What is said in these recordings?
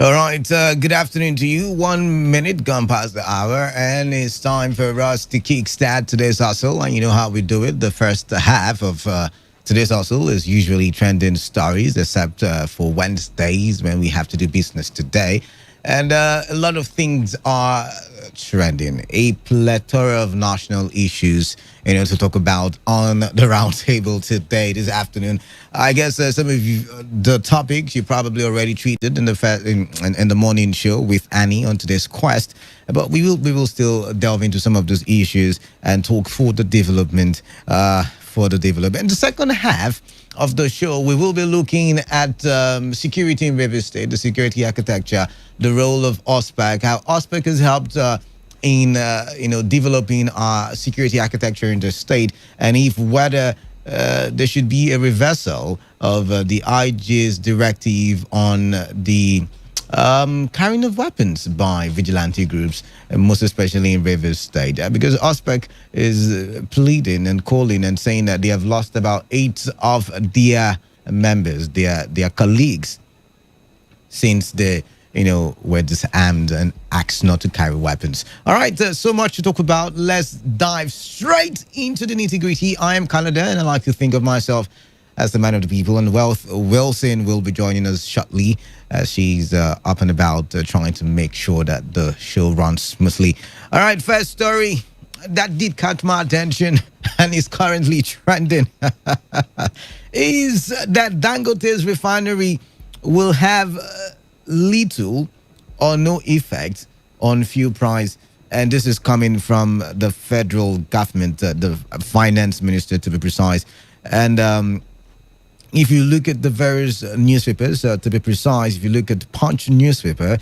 All right, good afternoon to you. 1 minute gone past the hour, and it's time for us to kickstart today's hustle. And you know how we do it. The first half of today's hustle is usually trending stories, except for Wednesdays when we have to do business today. And a lot of things are trending. A plethora of national issues, to talk about on the roundtable today, this afternoon. I guess some of you, the topics you probably already treated in the morning show with Annie on today's quest, but we will still delve into some of those issues and talk for the development. In the second half of the show, we will be looking at security in real estate, the security architecture, the role of OSPAC, how OSPAC has helped in developing our security architecture in the state, and if whether there should be a reversal of the IG's directive on the carrying of weapons by vigilante groups, most especially in Rivers State, because OSPEC is pleading and calling and saying that they have lost about 8 of their members, their colleagues, since they were disarmed and asked not to carry weapons. All right, so much to talk about. Let's dive straight into the nitty-gritty. I am Canada, and I like to think of myself as the man of the people, and Wilson will be joining us shortly as she's up and about trying to make sure that the show runs smoothly. All right, first story that did catch my attention and is currently trending is that Dangote's refinery will have little or no effect on fuel price. And this is coming from the federal government, the finance minister to be precise. And if you look at the various newspapers, to be precise, if you look at Punch newspaper,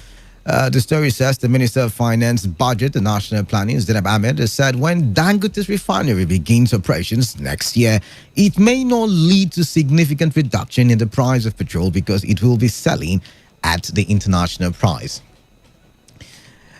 the story says the Minister of Finance, Budget and National Planning, Zainab Ahmed, has said when Dangote's refinery begins operations next year, it may not lead to significant reduction in the price of petrol because it will be selling at the international price.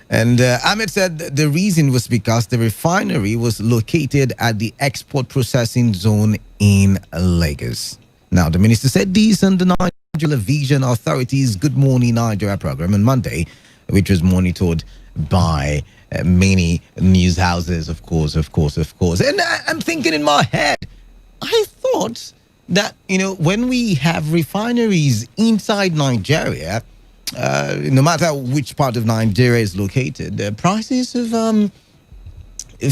And Ahmed said the reason was because the refinery was located at the export processing zone in Lagos. Now, the minister said this on the Nigeria Television Authority's Good Morning Nigeria program on Monday, which was monitored by many news houses, of course. And I'm thinking in my head, I thought that, when we have refineries inside Nigeria, no matter which part of Nigeria is located, the prices of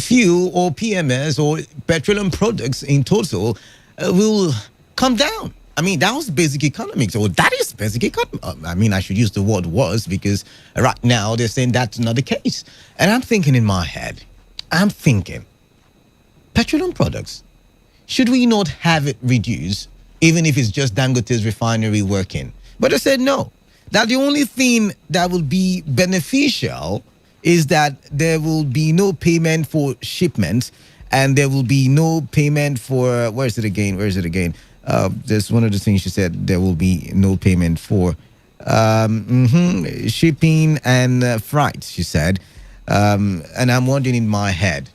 fuel or PMS or petroleum products in total will come down. I mean, that was basic economics, or that is basic economics. I mean, I should use the word was because right now they're saying that's not the case. And I'm thinking in my head, petroleum products, should we not have it reduced, even if it's just Dangote's refinery working? But I said no. That the only thing that will be beneficial is that there will be no payment for shipments, and there will be no payment for, where is it again? There's one of the things she said, there will be no payment for shipping and freight, she said. And I'm wondering in my head,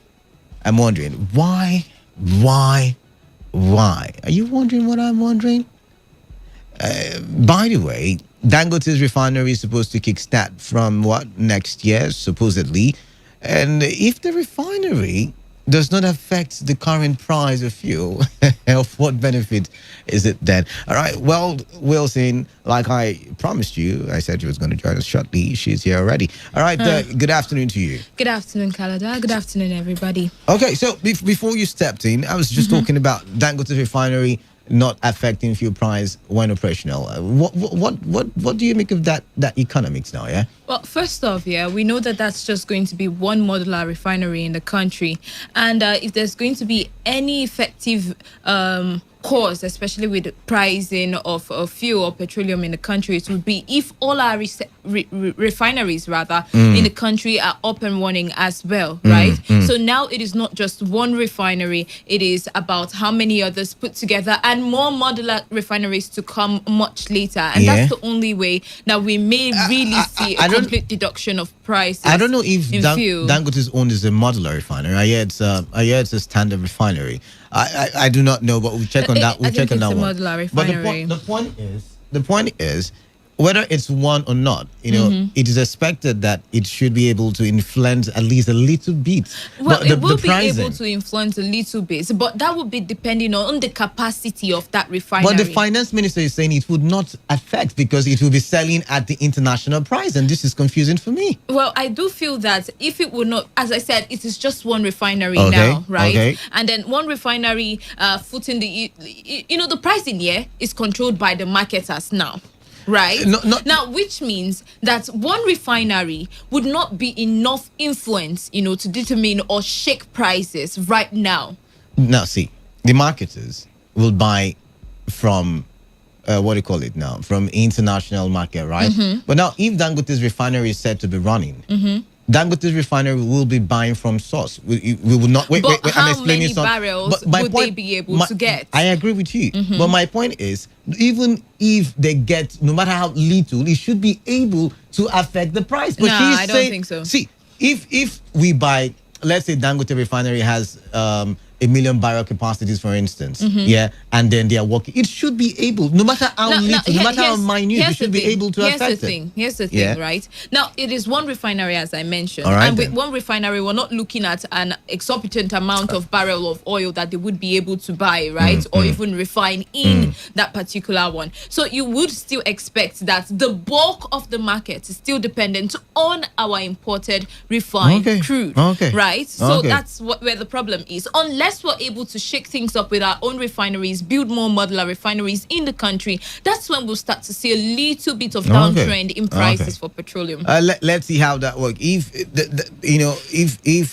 why? Are you wondering what I'm wondering? By the way, Dangote's refinery is supposed to kickstart from next year, supposedly. And if the refinery does not affect the current price of fuel, of what benefit is it then? All right, well, Wilson, like I promised you, I said she was going to join us shortly. She's here already. All right, good afternoon to you. Good afternoon, Canada. Good afternoon, everybody. Okay, so before you stepped in, I was just talking about Dangote's refinery not affecting fuel price when operational. What do you make of that economics now, yeah? Well, first off, we know that that's just going to be one modular refinery in the country. And if there's going to be any effective cause, especially with the pricing of fuel or petroleum in the country, it would be if all our refineries in the country are up and running as well, right? So now it is not just one refinery, it is about how many others put together and more modular refineries to come much later. And that's the only way that we may really see a complete deduction of prices. I don't know if Dangote's own is a modular refinery. I hear it's a standard refinery. I do not know, but we'll check on that. We'll check on that one. Modular refinery. But the point is, whether it's one or not, it is expected that it should be able to influence at least a little bit. Well, But it will be pricing. able to influence a little bit, but that would be depending on the capacity of that refinery. But the finance minister is saying it would not affect because it will be selling at the international price, and this is confusing for me. Well, I do feel that if it would not, as I said, it is just one refinery now, right? Okay. And then one refinery footing the pricing here is controlled by the marketers now. Right now, which means that one refinery would not be enough influence, to determine or shake prices right now. Now, see, the marketers will buy from what do you call it now? From international market, right? But now, if Dangote's refinery is said to be running, Dangote's refinery will be buying from source. We will not wait. But wait how I'm explaining many barrels would they be able to get? I agree with you, but my point is, even if they get, no matter how little, it should be able to affect the price. But I don't think so. See, if we buy, let's say Dangote refinery has 1 million barrel capacities, for instance, and then they are working. It should be able, no matter how little, no matter how minute, it should be able to affect it. Here's the thing, right? Now, it is one refinery, as I mentioned. All right, and with one refinery, we're not looking at an exorbitant amount of barrel of oil that they would be able to buy, right? Or even refine in that particular one. So you would still expect that the bulk of the market is still dependent on our imported refined crude, right? So that's where the problem is. Unless we're able to shake things up with our own refineries, build more modular refineries in the country, that's when we'll start to see a little bit of downtrend in prices for petroleum. Let's see how that works. If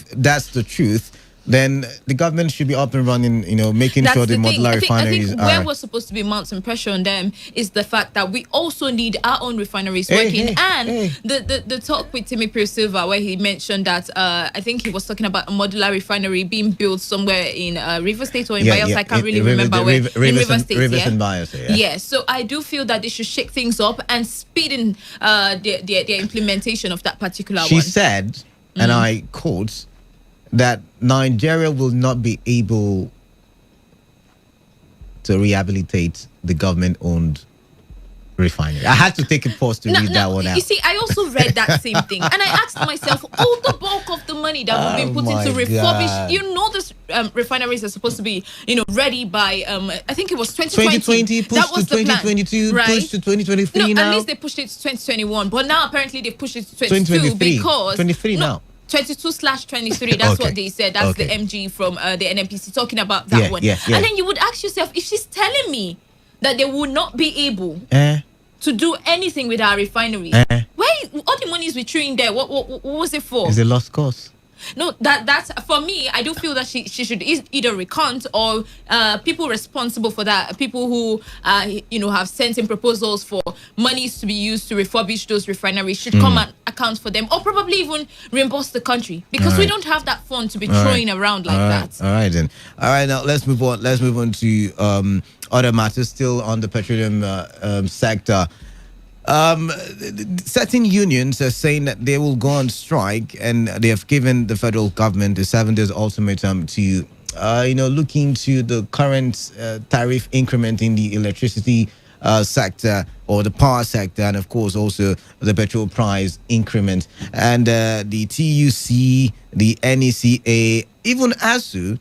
that's the truth, then the government should be up and running, making sure the modular refineries are... where we're supposed to be mounting pressure on them is the fact that we also need our own refineries working. The talk with Timmy Silva, where he mentioned that, I think he was talking about a modular refinery being built somewhere in River State or in Bios. I can't really remember where. In River State, and Bios, Yes, so I do feel that they should shake things up and speed in the implementation of that particular one. She said, and I quote, that Nigeria will not be able to rehabilitate the government-owned refinery. I had to take a pause to read that one out. You see, I also read that same thing, and I asked myself, all the bulk of the money that will be put into refurbish, this refineries are supposed to be, ready by, I think it was 2020. Pushed that was to 2022, right? Pushed to 2023 now. At least they pushed it to 2021, but now apparently they pushed it to 2022 because 23 now. 22/23, that's what they said. That's the MG from the NNPC talking about that one. And then you would ask yourself, if she's telling me that they will not be able to do anything with our refineries, why all the money is we throwing there? What was it for? It's a lost cause. No, that's for me. I do feel that she should either recant or people responsible for that, people who have sent in proposals for monies to be used to refurbish those refineries should come and account for them, or probably even reimburse the country, because we don't have that fund to be throwing around like that. All right then. All right, now let's move on. Let's move on to other matters still on the petroleum sector. Certain unions are saying that they will go on strike, and they have given the federal government a 7 days ultimatum to, look into the current tariff increment in the electricity sector or the power sector, and of course also the petrol price increment. And the TUC, the NECA, even ASU,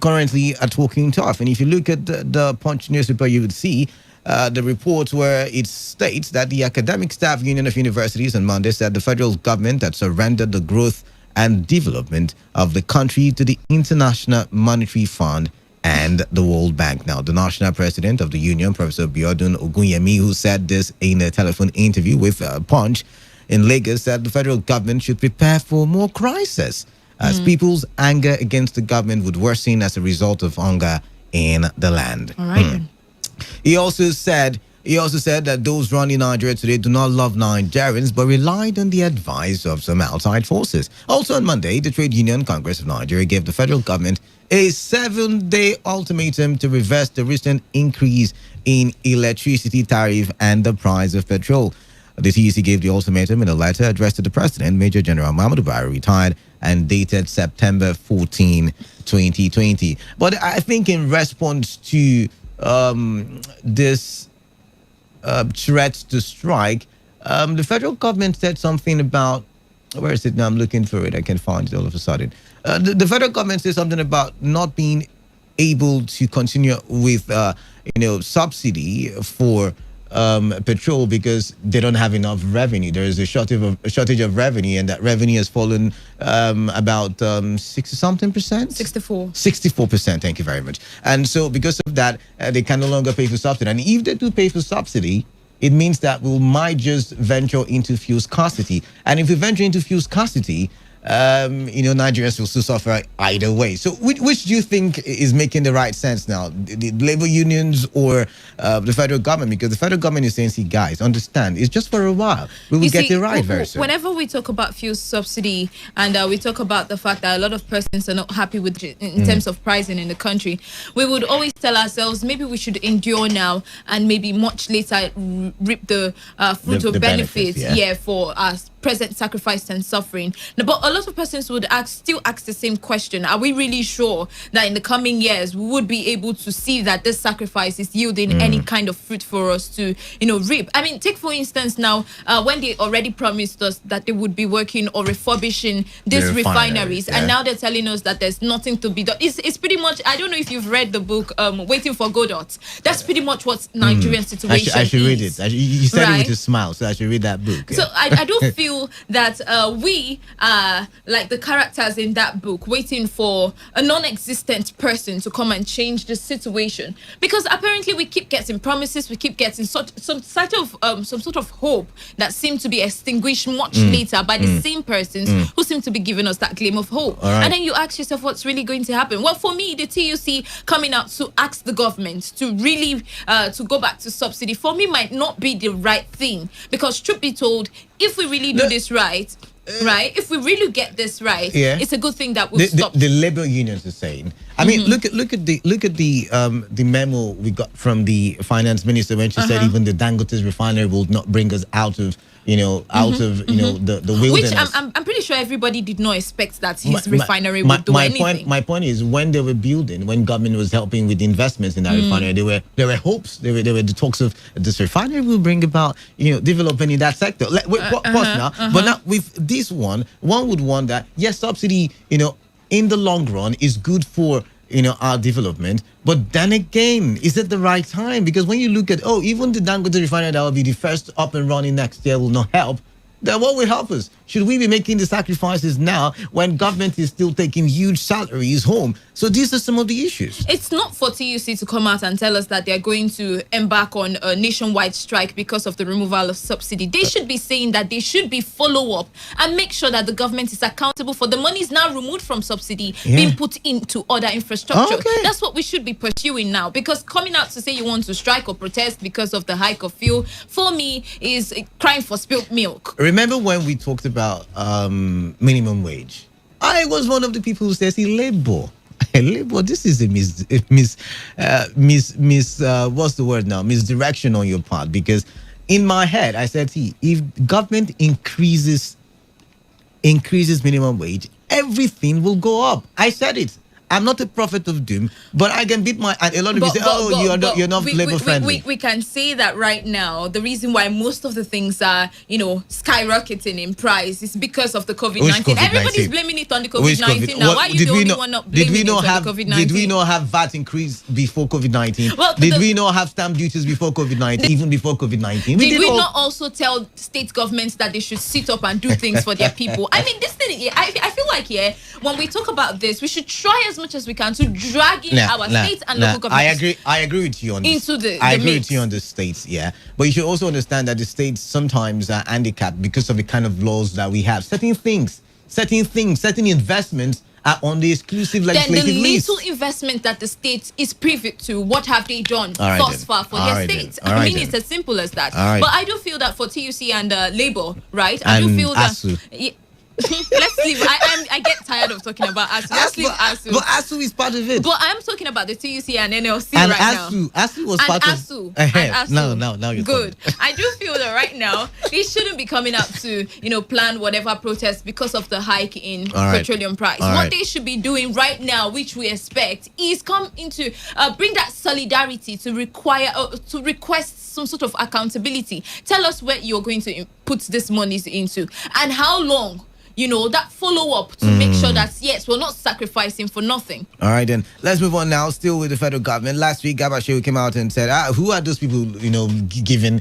currently are talking tough. And if you look at the Punch newspaper, you would see the report where it states that the Academic Staff Union of Universities on Monday said the federal government had surrendered the growth and development of the country to the International Monetary Fund and the World Bank. Now, the national president of the union, Professor Biodun Ogunyemi, who said this in a telephone interview with Punch in Lagos, said the federal government should prepare for more crisis as people's anger against the government would worsen as a result of hunger in the land. All right. He also said that those running Nigeria today do not love Nigerians, but relied on the advice of some outside forces. Also on Monday, the Trade Union Congress of Nigeria gave the federal government a 7-day ultimatum to reverse the recent increase in electricity tariff and the price of petrol. The TEC gave the ultimatum in a letter addressed to the President, Major General Muhammadu Buhari, retired, and dated September 14, 2020. But I think in response to this threat to strike, the federal government said something about, where is it now? I'm looking for it. I can't find it all of a sudden. The federal government said something about not being able to continue with, subsidy for petrol because they don't have enough revenue. There is a shortage of revenue, and that revenue has fallen about 60 something percent. 64%. Thank you very much. And so because of that, they can no longer pay for subsidy. And if they do pay for subsidy, it means that we might just venture into fuel scarcity. And if we venture into fuel scarcity, Nigerians will still suffer either way. So which do you think is making the right sense now? The labor unions or the federal government? Because the federal government is saying, see, guys, understand, it's just for a while. We will get it right very soon. Whenever we talk about fuel subsidy and we talk about the fact that a lot of persons are not happy with in terms of pricing in the country, we would always tell ourselves maybe we should endure now and maybe much later reap the fruit of benefits for us present sacrifice and suffering. But a lot of persons would still ask the same question: are we really sure that in the coming years we would be able to see that this sacrifice is yielding any kind of fruit for us to reap? I mean, take for instance now when they already promised us that they would be working or refurbishing these refineries, and now they're telling us that there's nothing to be done. It's pretty much, I don't know if you've read the book Waiting for Godot. That's pretty much what Nigerian situation I should read it. You said it with a smile, so I should read that book. So I do feel that we are like the characters in that book, waiting for a non-existent person to come and change the situation, because apparently we keep getting promises, we keep getting some sort of hope that seem to be extinguished much later by the same persons who seem to be giving us that gleam of hope. And then you ask yourself, what's really going to happen? Well, for me, the TUC coming out to ask the government to really to go back to subsidy, for me, might not be the right thing, because truth be told, if we really do this right, if we really get this right, it's a good thing that will stop. The labor unions are saying. I mean, look at the memo we got from the finance minister when she said even the Dangote's refinery will not bring us out of the wilderness. Which I'm pretty sure everybody did not expect that his refinery would do anything. My point is, when they were building, when government was helping with investments in that refinery, there were hopes, there were the talks of this refinery will bring about development in that sector. Pause now. But now with this one would want that subsidy in the long run is good for our development. But then again, is it the right time? Because when you look at, even the Dangote refinery that will be the first up and running next year will not help. Then what will help us? Should we be making the sacrifices now when government is still taking huge salaries home? So these are some of the issues. It's not for TUC to come out and tell us that they're going to embark on a nationwide strike because of the removal of subsidy. They should be saying that they should be follow-up and make sure that the government is accountable for the monies now removed from subsidy being put into other infrastructure. That's what we should be pursuing now, because coming out to say you want to strike or protest because of the hike of fuel, for me, is crying for spilled milk. Remember when we talked about minimum wage? I was one of the people who says, labor, this is what's the word now? Misdirection on your part. Because in my head, I said, if government increases minimum wage, everything will go up. I said it. I'm not a prophet of doom, but I can beat my... And a lot of people say, you're not labor friendly. We can say that right now. The reason why most of the things are, skyrocketing in price is because of the COVID-19. Everybody's blaming it on the COVID-19 now. Why are you the only one not blaming it on the COVID-19? Did we not have VAT increase before COVID-19? Did we not have stamp duties before COVID-19, even before COVID-19? Did we not also tell state governments that they should sit up and do things for their people? I mean, this thing, I feel like, when we talk about this, we should try as much as we can to drag in our states and local governments. I agree with you on this. I agree with you on the states, but you should also understand that the states sometimes are handicapped because of the kind of laws that we have. Certain investments are on the exclusive legislative list. Then the little investment that the state is privy to, what have they done thus far for their states? I mean, it's as simple as that. But I do feel that for TUC and Labour, right? I do feel that... Let's leave. I get tired of talking about ASU. Let's leave ASU. But ASU is part of it. But I'm talking about the TUC and NLC And right now. ASU was And part ASU. of. And ASU. Now you're good. I do feel that right now they shouldn't be coming up to plan whatever protest because of the hike in petroleum price. What they should be doing right now, which we expect, is come into bring that solidarity to request some sort of accountability. Tell us where you're going to put this monies into and how long. That follow-up to make sure that, yes, we're not sacrificing for nothing. All right, then. Let's move on now. Still with the federal government. Last week, Gabashew came out and said, who are those people, giving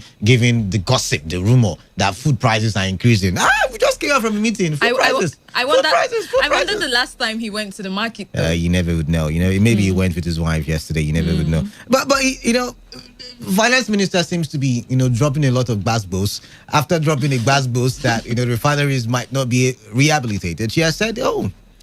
the gossip, the rumor that food prices are increasing? We just came out from a meeting. Food prices. I wonder the last time he went to the market. You never would know. Maybe he went with his wife yesterday. You never would know. But finance minister seems to be, dropping a lot of basbos. After dropping a basbos that, refineries might not be rehabilitated, she has said,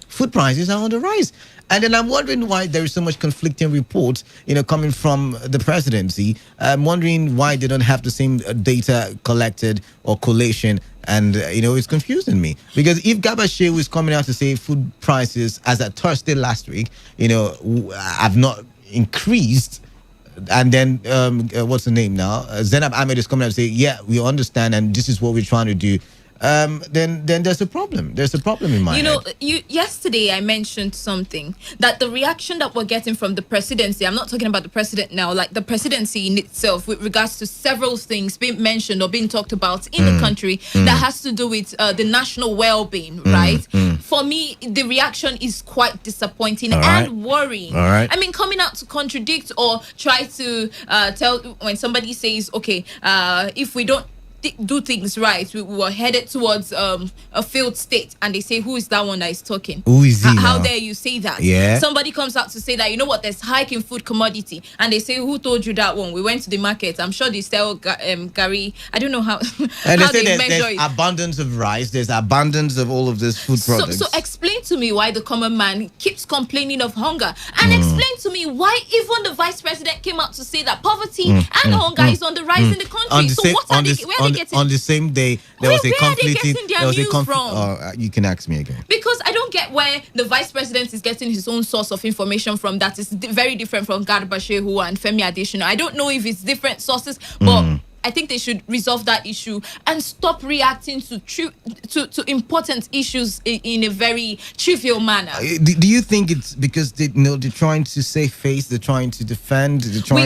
food prices are on the rise. And then I'm wondering why there is so much conflicting reports, coming from the presidency. I'm wondering why they don't have the same data collected or collation. And, it's confusing me. Because if Gabashew is coming out to say food prices, as at Thursday last week, have not increased, and then what's the name now? Zainab Ahmed is coming out and say, yeah, we understand, and this is what we're trying to do. Then there's a problem. There's a problem in my head. Yesterday I mentioned something that the reaction that we're getting from the presidency, I'm not talking about the president now, like the presidency in itself with regards to several things being mentioned or being talked about in the country that has to do with the national well-being, right? For me, the reaction is quite disappointing and worrying. I mean, coming out to contradict or try to tell when somebody says, okay, if we don't do things right, we were headed towards a failed state, and they say, who is that one that is talking? Who is he? How dare you say that? Yeah. Somebody comes out to say that, there's hike in food commodity, and they say, who told you that one? We went to the market. I'm sure they sell Gary. I don't know how. And how they say measure there's it. Abundance of rice. There's abundance of all of this food products. So explain to me why the common man keeps complaining of hunger, and explain to me why even the vice president came out to say that poverty and hunger is on the rise in the country. Where are they getting? On the same day, there was a conflicting. There was a conflict. You can ask me again. Because I don't get where the vice president is getting his own source of information from that is very different from Garba Shehu and Femi Adesina. I don't know if it's different sources, but I think they should resolve that issue and stop reacting to important issues in a very trivial manner. Do you think it's because they're trying to save face, they're trying to defend,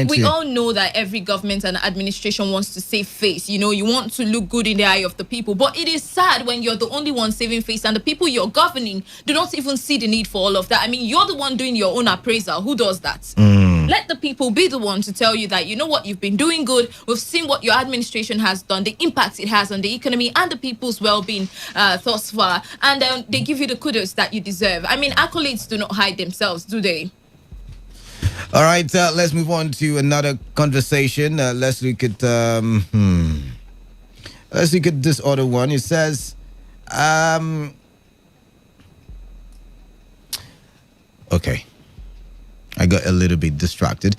we all know that every government and administration wants to save face. You want to look good in the eye of the people, but it is sad when you're the only one saving face and the people you're governing do not even see the need for all of that. I mean, you're the one doing your own appraisal. Who does that? Let the people be the one to tell you that, you've been doing good. We've seen what your administration has done, the impact it has on the economy and the people's well-being thus far. And they give you the kudos that you deserve. I mean, accolades do not hide themselves, do they? All right, let's move on to another conversation. Let's look at this other one. It says, okay. I got a little bit distracted.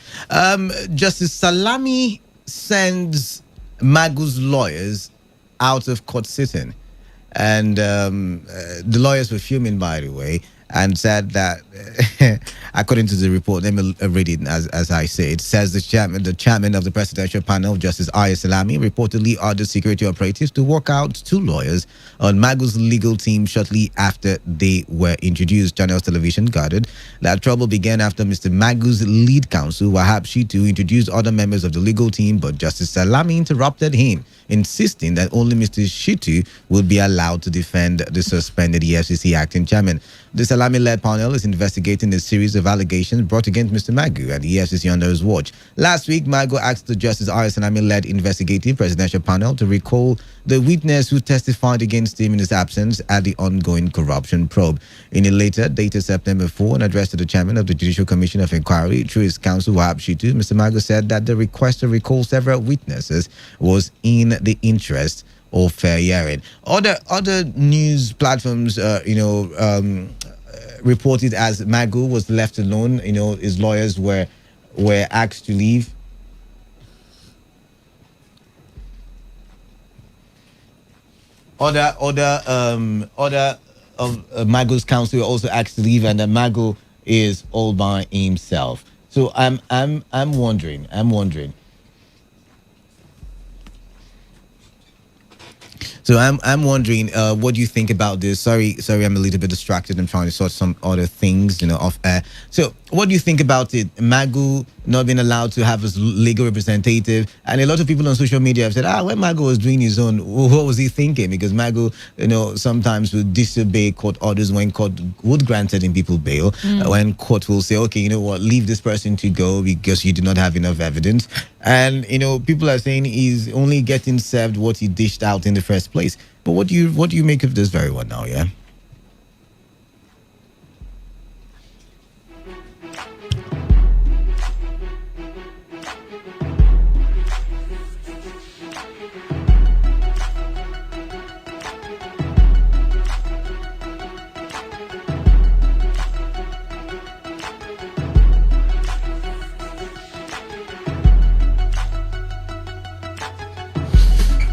Justice Salami sends Magu's lawyers out of court sitting. And the lawyers were fuming, by the way, and said that, according to the report, let me read it as I say it, says the chairman of the presidential panel, Justice Salami, reportedly ordered security operatives to walk out two lawyers on Magu's legal team shortly after they were introduced. Channels Television gathered that trouble began after Mr. Magu's lead counsel, Wahab Shitu, introduced other members of the legal team, but Justice Salami interrupted him, insisting that only Mr. Shitu would be allowed to defend the suspended EFCC acting chairman. The Salami-led panel is investigating a series of allegations brought against Mr. Magu and the EFCC under his watch. Last week, Magu asked the Justice Salami-led investigative presidential panel to recall the witness who testified against him in his absence at the ongoing corruption probe. In a letter dated September 4, an address to the chairman of the Judicial Commission of Inquiry through his counsel, Wahab Shitu, Mr. Magu said that the request to recall several witnesses was in the interest of fair hearing. Other news platforms, reported as Magu was left alone. His lawyers were asked to leave. other of Magu's council also asked to leave, and then Magu is all by himself. So I'm wondering. So I'm wondering, what do you think about this? Sorry, I'm a little bit distracted. I'm trying to sort some other things, off air. So, what do you think about it? Magu not being allowed to have his legal representative, and a lot of people on social media have said, when Magu was doing his own, what was he thinking? Because Magu, sometimes would disobey court orders when court would grant certain people bail. When court will say, okay, you know what, leave this person to go because you do not have enough evidence. And people are saying he's only getting served what he dished out in the first place. But what do you make of this very one now? Yeah.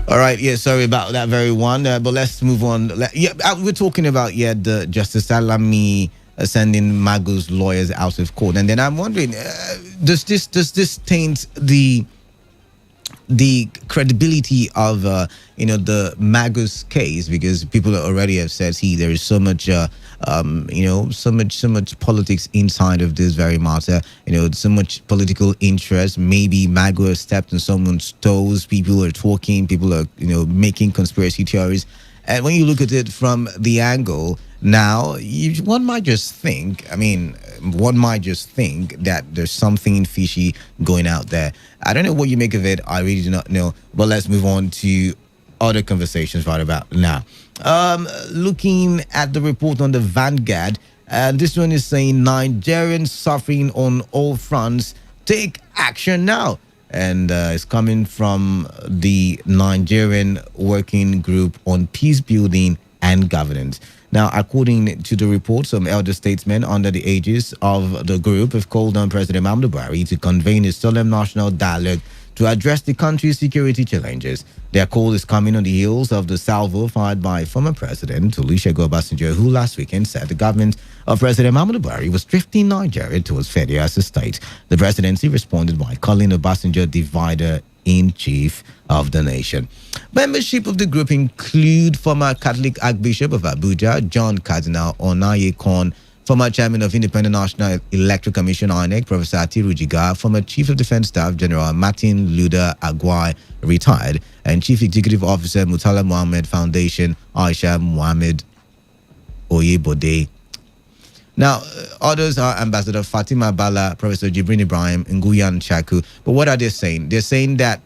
All right, yeah, sorry about that very one, but let's move on. We're talking about the Justice Salami sending Magu's lawyers out of court, and then I'm wondering, does this taint the credibility of the Magus case, because people already have said, see, there is so much so much politics inside of this very matter, so much political interest. Maybe Magu has stepped on someone's toes. People are talking, people are making conspiracy theories, and when you look at it from the angle now, one might just think, that there's something fishy going out there. I don't know what you make of it. I really do not know. But let's move on to other conversations right about now. Looking at the report on the Vanguard, and this one is saying Nigerians suffering on all fronts. Take action now. And it's coming from the Nigerian Working Group on Peace Building and Governance. Now, according to the report, some elder statesmen under the aegis of the group have called on President Muhammadu Buhari to convene a solemn national dialogue to address the country's security challenges. Their call is coming on the heels of the salvo fired by former President Olusegun Obasanjo, who last weekend said the government of President Muhammadu Buhari was drifting Nigeria towards failure as a state. The presidency responded by calling Obasanjo divider in chief of the nation. Membership of the group include former Catholic Archbishop of Abuja, John Cardinal Onayekon, former chairman of Independent National Electoral Commission, INEC, Professor Atiru Jiga, former Chief of Defense Staff General Martin Luther Agwai, retired, and Chief Executive Officer Mutala Muhammad Foundation, Aisha Muhammad Oyebode. Now, others are Ambassador Fatima Bala, Professor Jibrin Ibrahim, Nguyen Chaku. But what are they saying? They're saying that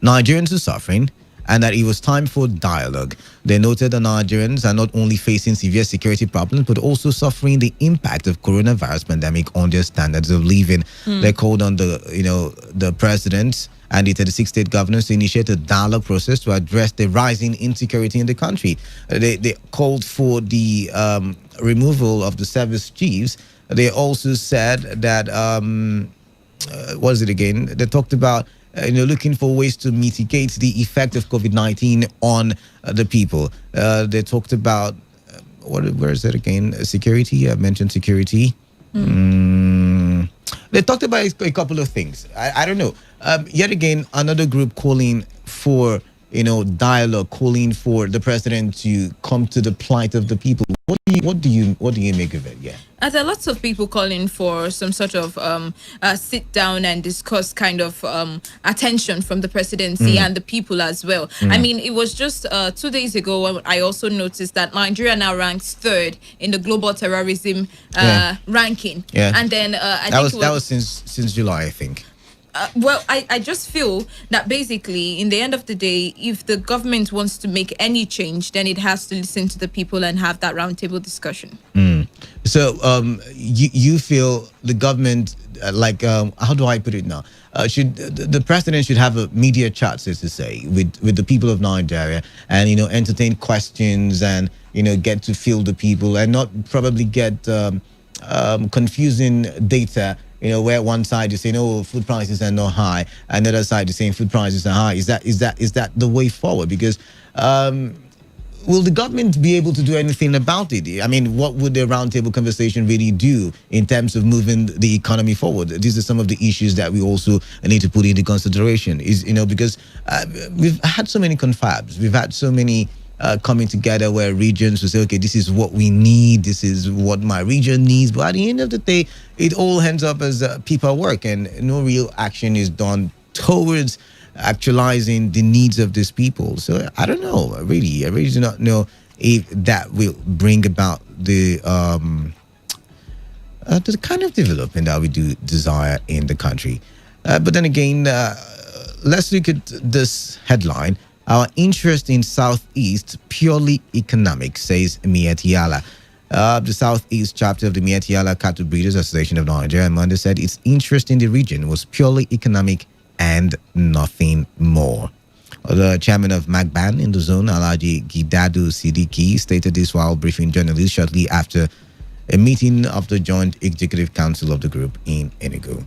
Nigerians are suffering and that it was time for dialogue. They noted that Nigerians are not only facing severe security problems, but also suffering the impact of coronavirus pandemic on their standards of living. They called on the president and the 36 state governors to initiate a dialogue process to address the rising insecurity in the country. They called for the removal of the service chiefs. They also said that, what is it again? They talked about looking for ways to mitigate the effect of COVID-19 on the people. They talked about, where is it again? Security. I mentioned security. They talked about a couple of things. I don't know. Yet again, another group calling for dialogue, calling for the president to come to the plight of the people. What do you make of it? Yeah. There are lots of people calling for some sort of sit down and discuss kind of attention from the presidency and the people as well. I mean, it was just 2 days ago when I also noticed that Nigeria now ranks third in the global terrorism ranking. Yeah. And then that was since July, I think. Well, I just feel that basically, in the end of the day, if the government wants to make any change, then it has to listen to the people and have that roundtable discussion. So, you feel the government, how do I put it now? Should the president should have a media chat, so to say, with the people of Nigeria, and entertain questions and get to feel the people, and not probably get confusing data. Where one side is saying, "Oh, food prices are not high," and the other side is saying food prices are high. Is that the way forward? Because Will the government be able to do anything about it? I mean, what would the roundtable conversation really do in terms of moving the economy forward? These are some of the issues that we also need to put into consideration. Because we've had so many confabs, we've had so many coming together where regions will say, okay, this is what we need, this is what my region needs. But at the end of the day, it all ends up as paperwork, and no real action is done towards actualizing the needs of these people. So I don't know, I really do not know if that will bring about the kind of development that we do desire in the country. But then again, let's look at this headline. Our interest in Southeast purely economic, says Mietiala. The Southeast chapter of the Mietiala Cattle Breeders Association of Nigeria on Monday said its interest in the region was purely economic and nothing more. The chairman of Magban in the zone, Alhaji Gidadu Sidiki, stated this while briefing journalists shortly after a meeting of the Joint Executive Council of the group in Enugu.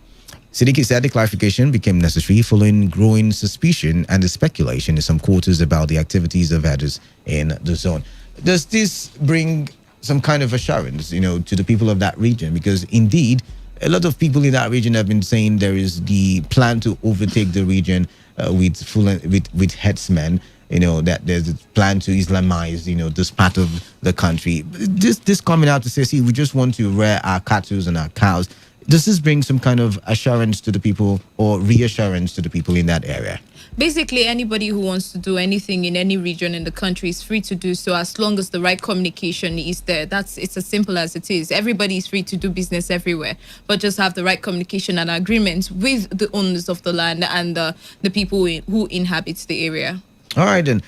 Sidiki said the clarification became necessary following growing suspicion and the speculation in some quarters about the activities of others in the zone. Does this bring some kind of assurance, to the people of that region? Because indeed, a lot of people in that region have been saying there is the plan to overtake the region with headsmen. That there's a plan to Islamize, this part of the country. This coming out to say, see, we just want to rear our cattle and our cows. Does this bring some kind of assurance to the people or reassurance to the people in that area? Basically, anybody who wants to do anything in any region in the country is free to do so, as long as the right communication is there. It's as simple as it is. Everybody is free to do business everywhere, but just have the right communication and agreement with the owners of the land and the people who inhabit the area. All right, then.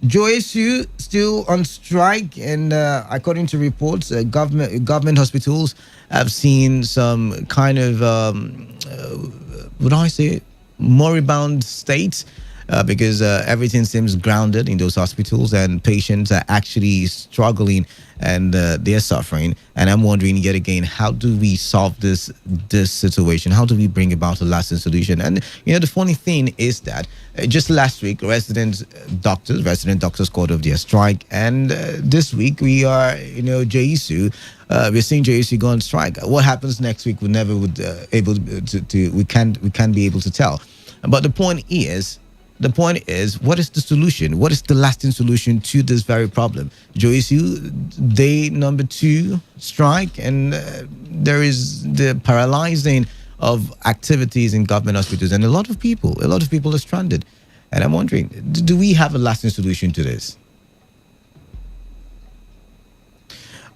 Joesu still on strike, and according to reports, government hospitals have seen some kind of would I say moribund state, because everything seems grounded in those hospitals, and patients are actually struggling and they're suffering. And I'm wondering yet again, how do we solve this situation? How do we bring about a lasting solution? And the funny thing is that just last week, resident doctors called off their strike, and this week we are, JSU. We're seeing JSU go on strike. What happens next week? We never would we can't be able to tell. But the point is, what is the solution? What is the lasting solution to this very problem? JSU, day number 2 strike, and there is the paralyzing of activities in government hospitals, and a lot of people are stranded. And I'm wondering, do we have a lasting solution to this?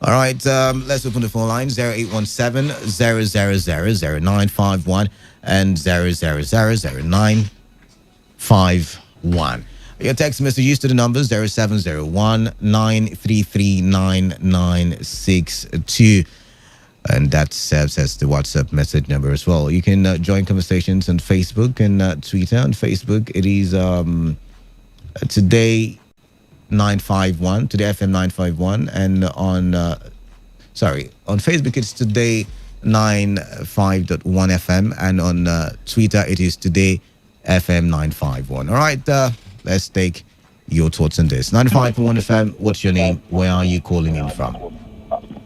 All right, let's open the phone lines, 0817-000-0951 and 000-0951. Your text messages to the numbers 0701-933-9962. And that serves as the WhatsApp message number as well. You can join conversations on Facebook and Twitter. On Facebook, it is Today 951, Today FM 951, and on Facebook it's Today 95.1fm, and on Twitter it is Today FM 951. All right, let's take your thoughts on this. 95.1 FM. What's your name? Where are you calling in from?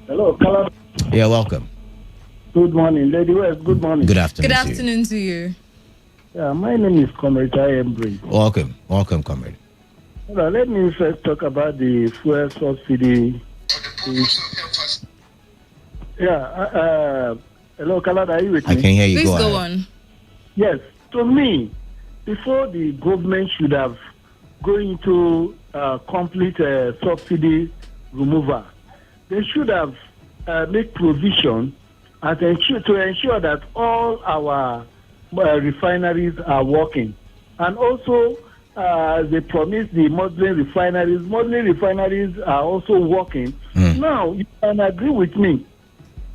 Hello, Calab. Yeah, welcome. Good morning, Lady West. Good morning. Good afternoon. Good afternoon to you. Yeah, my name is Comrade Embry. Welcome, comrade. Well, let me first talk about the fuel subsidy. Hello, Calab, are you with me? I can hear you. Please go go ahead. on. Yes, to me, before the government should have going to complete subsidy removal, they should have make provision to ensure that all our refineries are working. And also, they promised the Muslim refineries are also working. Now, you can agree with me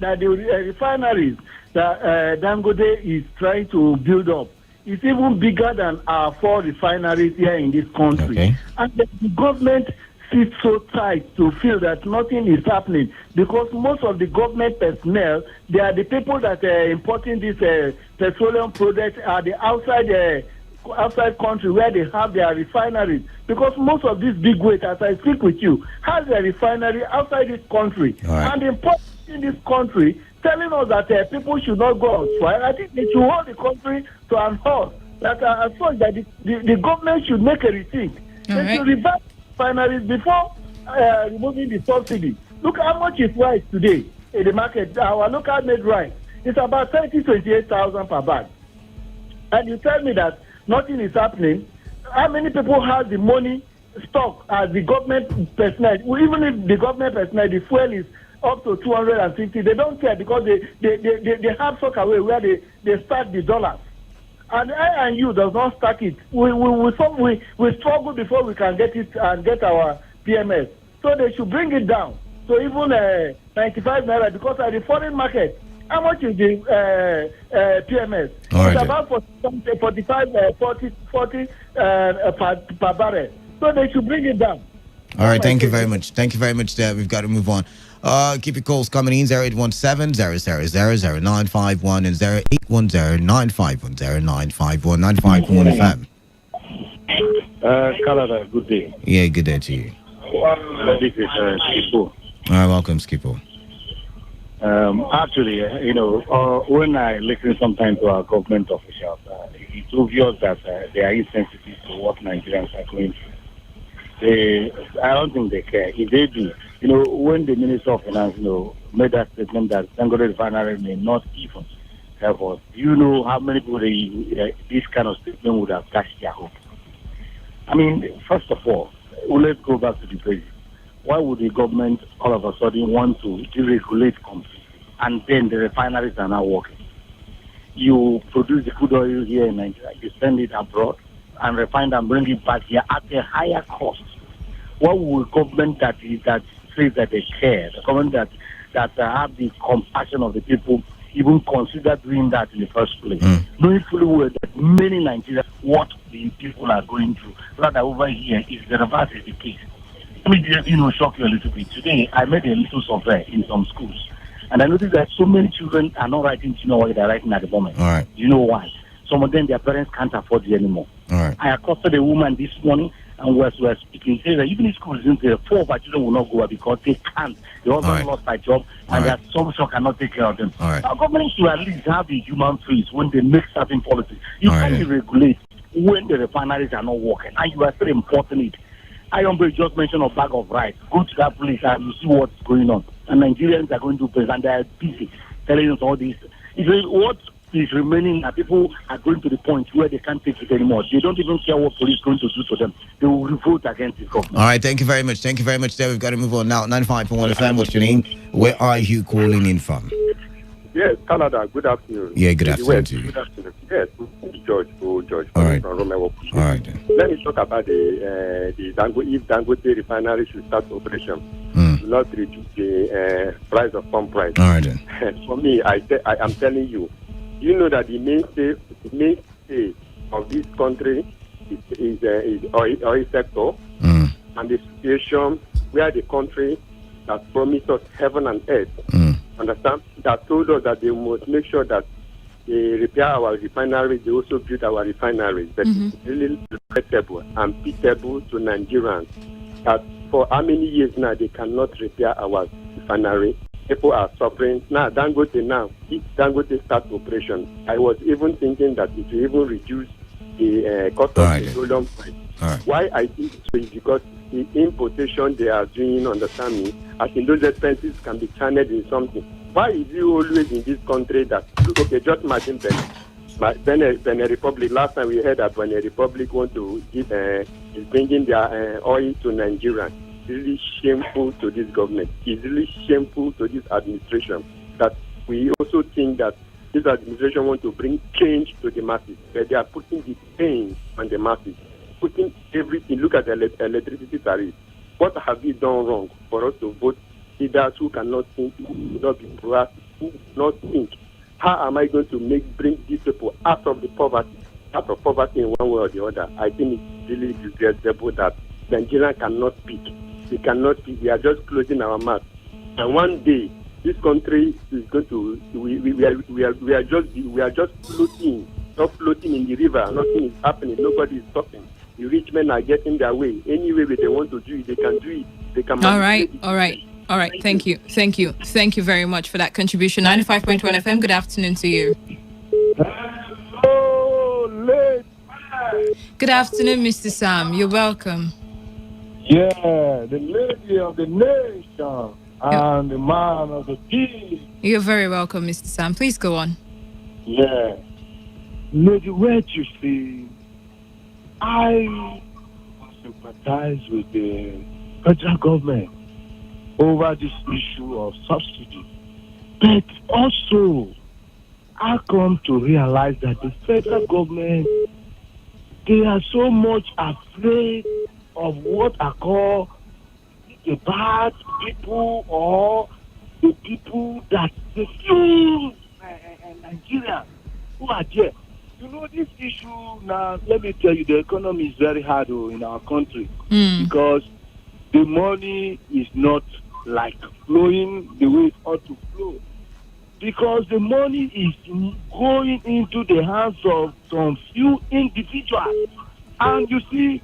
that the refineries that Dangote is trying to build up is even bigger than our 4 refineries here in this country. Okay. And the government sits so tight to feel that nothing is happening, because most of the government personnel, they are the people that are importing these petroleum products, are the outside outside country where they have their refineries, because most of these big weights, as I speak with you, has their refinery outside this country. Right. And important in this country telling us that people should not go on strike. I think they should hold the country to an halt. That as such that the government should make a rethink. They should revise refineries before removing the subsidy. Look how much is rice today in the market. Our local made rice is about 28,000 per bag. And you tell me that nothing is happening. How many people have the money stock as the government personnel? Even if the government personnel, the fuel is up to 250, they don't care because they have stock away where they stack the dollars. And I and you does not stack it. We struggle before we can get it and get our PMS. So they should bring it down. So even 95 naira, because at the foreign market, how much is the PMS? Right. It's about 40 per barrel. So they should bring it down. All right, thank you very much. Thank you very much, Dad. We've got to move on. Keep your calls coming in, 0817 000 951 and 0810 951 0951 951 FM. Canada, good day. Yeah, good day to you. This is Skippo. All right, welcome, Skippo. Actually, when I listen sometimes to our government officials, it's obvious that they are insensitive to what Nigerians are going through. I don't think they care. If they do, when the Minister of Finance, made that statement that Vanguard Refinery may not even help us, you know how many people this kind of statement would have touched their hope. I mean, first of all, let's go back to the basics. Why would the government all of a sudden want to deregulate completely and then the refineries are not working? You produce the crude oil here in Nigeria, you send it abroad and refine and bring it back here at a higher cost. What would government that says that they care, the government that have the compassion of the people, even consider doing that in the first place? Knowing fully well that many Nigerians, what the people are going through, rather over here is the reverse is the case. Let me just, shock you a little bit. Today, I made a little survey in some schools, and I noticed that so many children are not writing what they're writing at the moment. All right. You know why? Some of them, their parents can't afford it anymore. All right. I accosted a woman this morning, and we were speaking, saying that even if school isn't there, 4 of our children will not go because they can't. They also lost their job, and their social cannot take care of them. All right. Our government should at least have a human face when they make certain policies. You can't regulate when the refineries are not working, and you are still importing it. Ayombe just mentioned a bag of rice. Go to that place and you see what's going on. And Nigerians are going to pay, and they are busy telling us all this. What is remaining are people are going to the point where they can't take it anymore. They don't even care what police is going to do to them. They will revolt against it. All right, thank you very much. Thank you very much, there. We've got to move on now. 95.1 FM, what's your name? Where are you calling in from? Yes, Canada. Good afternoon. Yeah, good afternoon to you. Good afternoon. Yes, George. All right. From All right. Let me talk about the Dangote. If Dangote Refinery should start operation, do not reduce the price of pump price. All right then. For me, I am telling you, you know that the mainstay of this country is oil sector, and the situation where the country that promised us heaven and earth. Understand? That told us that they must make sure that they repair our refineries, they also build our refineries. But it's really regrettable and pitiable to Nigerians that for how many years now they cannot repair our refinery. People are suffering. Now, if Dangote starts operation, I was even thinking that it will even reduce the cost of petroleum price. Why I think so is because the importation they are doing, understand me, I think those expenses can be channeled in something. Why is it always in this country that, okay, just imagine Benin Republic, last time we heard that Benin Republic want to give, is bringing their oil to Nigeria. It's really shameful to this government. It's really shameful to this administration that we also think that this administration want to bring change to the masses, but they are putting the pain on the masses. Putting everything, look at the electricity tariff. What have we done wrong for us to vote leaders who cannot think, who do not be proactive, who do not think? How am I going to bring these people out of poverty in one way or the other? I think it's really regrettable that Nigeria cannot speak. We cannot speak. We are just closing our mouth. And one day, this country is going to. We are just floating not floating in the river. Nothing is happening. Nobody is stopping. The rich men are getting their way. Any way they want to do it, they can do it. They can. All right. Thank you very much for that contribution. 95.1 FM. Good afternoon to you. Hello, lady. Good afternoon, Mr. Sam. You're welcome. Yeah, the lady of the nation and the man of the people. You're very welcome, Mr. Sam. Please go on. Yeah. Lady, where you see, I sympathize with the federal government over this issue of subsidy. But also, I come to realize that the federal government, they are so much afraid of what I call the bad people or the people that the few Nigerians who are there. You know, this issue now, let me tell you, the economy is very hard in our country because the money is not like flowing the way it ought to flow. Because the money is going into the hands of some few individuals. And you see,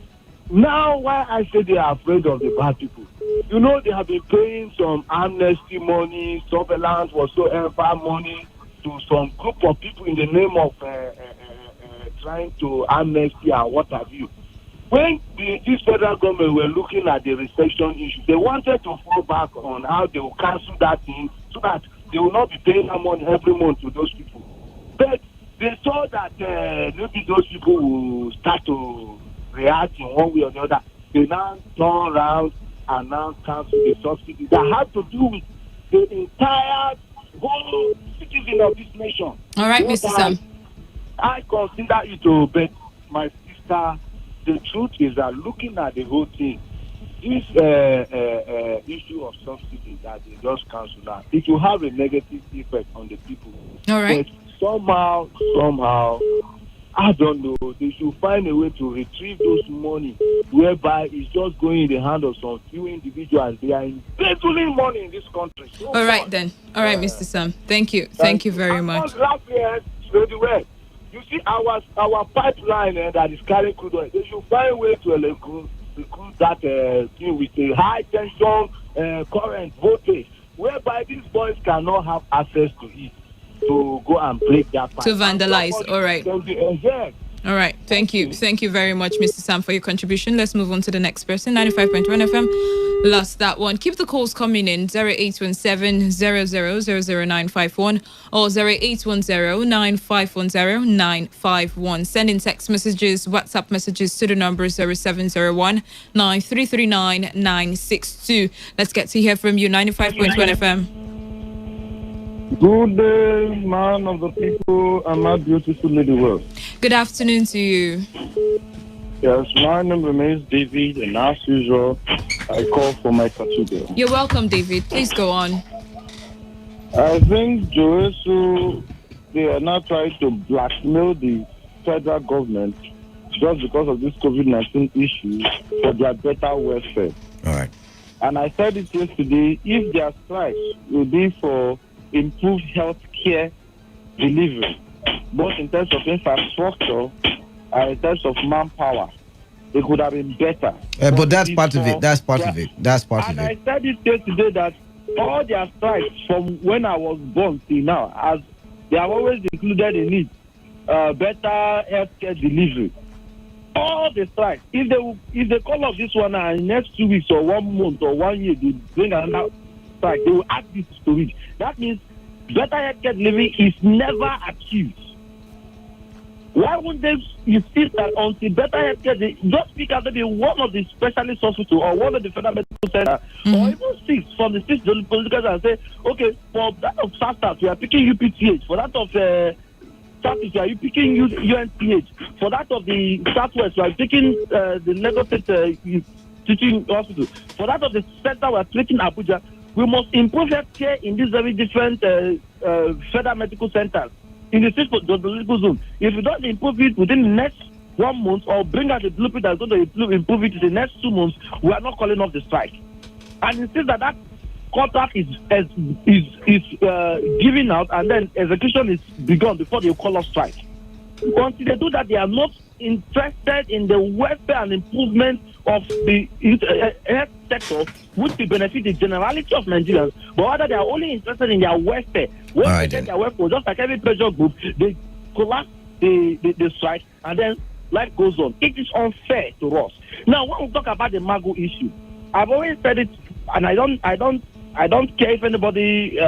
now why I say they are afraid of the bad people. You know, they have been paying some amnesty money, surveillance whatsoever money to some group of people in the name of trying to amnesty and what have you. When this federal government were looking at the recession issue, they wanted to fall back on how they will cancel that thing so that they will not be paying that money every month to those people. But they saw that maybe those people will start to react in one way or the other. They now turn around and now cancel the subsidy that had to do with the entire whole citizen of this nation. All right, Mr. Sam. I consider it but my sister, the truth is that looking at the whole thing, this issue of subsidy that they just cancel now, it will have a negative effect on the people. All right. But somehow, I don't know, they should find a way to retrieve those money whereby it's just going in the hand of some few individuals. They are embezzling money in this country. So all right, then. All right, Mr. Sam. Thank you. Thank you very much. You see, our pipeline that is carrying crude oil, they should find a way to recruit that thing with a high tension current voltage, whereby these boys cannot have access to it to go and break that pipe. To vandalize. All right. Yeah. All right. Thank you. Thank you very much, Mr. Sam, for your contribution. Let's move on to the next person. 95.1 FM. Lost that one. Keep the calls coming in. 0817 00951 or 0810 9510 951. Send in text messages, WhatsApp messages to the number 0701 9339 962. Let's get to hear from you. 95.1 FM. Good day, man of the people, and my beautiful lady world. Good afternoon to you. Yes, my name remains David, and as usual, I call for my tattoo. You're welcome, David. Please go on. I think Joesu, they are now trying to blackmail the federal government just because of this COVID-19 issue for their better welfare. All right. And I said it yesterday, if their strikes will be for improved health care delivery, both in terms of infrastructure and in terms of manpower, it could have been better. But that's part of it. That's part of it. And I said it yesterday that all their strikes from when I was born till now, as they have always included in it better healthcare delivery. All the strikes, if they call off this one in next 2 weeks or 1 month or 1 year, they bring another strike, they will add this to it. That means better healthcare delivery is never achieved. Why wouldn't they insist that until better healthcare, just pick out maybe one of the specialist hospitals or one of the federal medical centers, or even six from the six political and say, okay, for that of South, we are picking UPTH. For that of Southeast, we are picking UNTH. For that of the Southwest, we are picking the Lagos State Teaching Hospital. For that of the center, we are picking Abuja. We must improve healthcare in these very different federal medical centers in the state geological zone. If you don't improve it within the next 1 month or bring out the blueprint that's going to improve it in the next 2 months, we are not calling off the strike. And it says that contract is given out and then execution is begun before they call off strike. until they do that, they are not interested in the welfare and improvement of the health sector, which will benefit the generality of Nigerians, but rather they are only interested in their welfare. When they get their welfare, just like every pressure group, they collapse the strike, and then life goes on. It is unfair to us. Now, when we talk about the Magu issue, I've always said it, and I don't care if anybody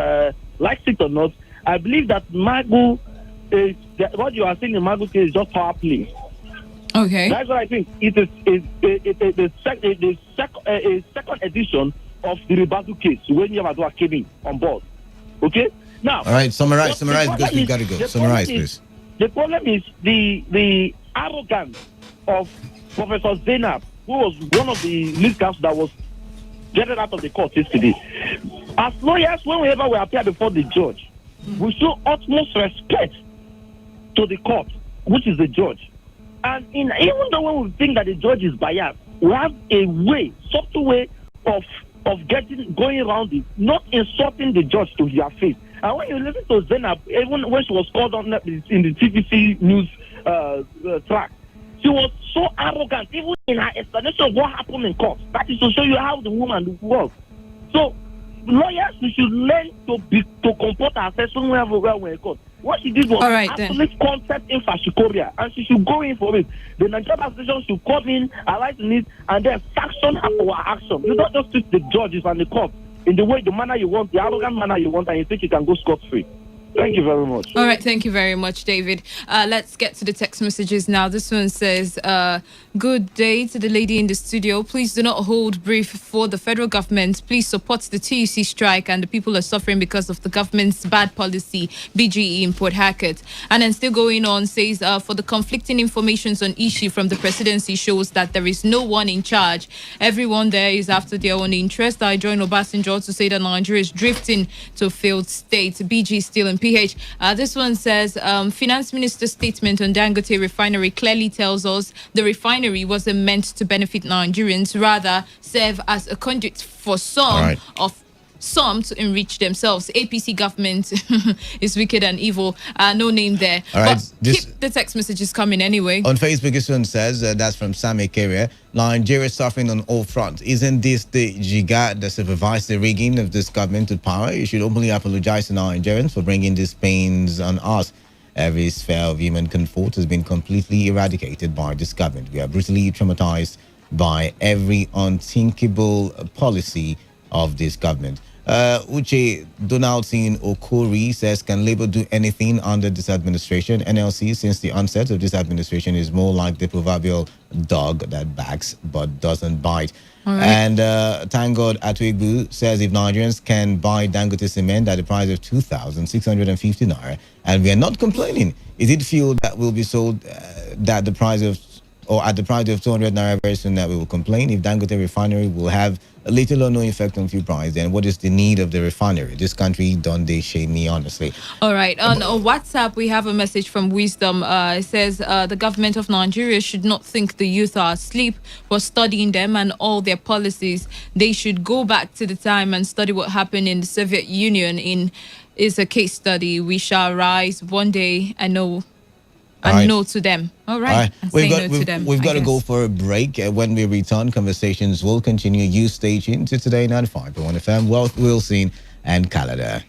likes it or not. I believe that Magu is what you are saying in Magu case is just power play. Okay. That's what I think. It is the second edition of the Ribadu case when Yamadua came in on board. Okay? Now, all right, summarize because we've got to go. Summarize, please. The problem is the arrogance of Professor Zainab, who was one of the lead counsel that was getting out of the court yesterday. As lawyers, whenever we appear before the judge, we show utmost respect to the court, which is the judge. And even though when we think that the judge is biased, we have a subtle way of going around it, not insulting the judge to their face. And when you listen to Zainab, even when she was called on in the TVC news track, she was so arrogant, even in her explanation of what happened in court. That is to show you how the woman was. So, lawyers, we should learn to comport ourselves whenever we're in court. What she did was absolute concept in Fashikoria, and she should go in for it. The Nigerian Association should come in, allied in it, and then sanction her for her action. You don't just treat the judges and the court in the manner you want, the arrogant manner you want, and you think you can go scot-free. Thank you very much. All right, thank you very much, David. Let's get to the text messages now. This one says, good day to the lady in the studio. Please do not hold brief for the federal government. Please support the TUC strike, and the people are suffering because of the government's bad policy, BGE in Port Harcourt. And then still going on, says, for the conflicting informations on issue from the presidency shows that there is no one in charge. Everyone there is after their own interest. I join Obasanjo to say that Nigeria is drifting to a failed state. BG still in PH. This one says, Finance Minister's statement on Dangote Refinery clearly tells us the refinery wasn't meant to benefit Nigerians, rather serve as a conduit for some to enrich themselves. APC government is wicked and evil. No name there. All right, but keep the text messages coming anyway. On Facebook, this one says, that's from Sam Ekeria, Nigeria is suffering on all fronts. Isn't this the Jiga that supervised the rigging of this government to power? You should openly apologize to Nigerians for bringing these pains on us. Every sphere of human comfort has been completely eradicated by this government. We are brutally traumatized by every unthinkable policy of this government. Uche Donaldson Okori says, can Labour do anything under this administration? NLC, since the onset of this administration, is more like the proverbial dog that barks but doesn't bite. Right. And thank God Atuigbu says, if Nigerians can buy Dangote cement at the price of 2,650 naira, and we are not complaining, is it fuel that will be sold at the price of 200 naira very soon that we will complain? If Dangote Refinery will have a little or no effect on fuel price, then what is the need of the refinery? This country, don't they shame me, honestly. All right. On WhatsApp, we have a message from Wisdom. It says, the government of Nigeria should not think the youth are asleep for studying them and all their policies. They should go back to the time and study what happened in the Soviet Union. Is a case study. We shall rise one day and know. And no to them. All right. We've got to go for a break. When we return, conversations will continue. You stay tuned to Today 95.1 FM, Wealth, Wilson, and Canada.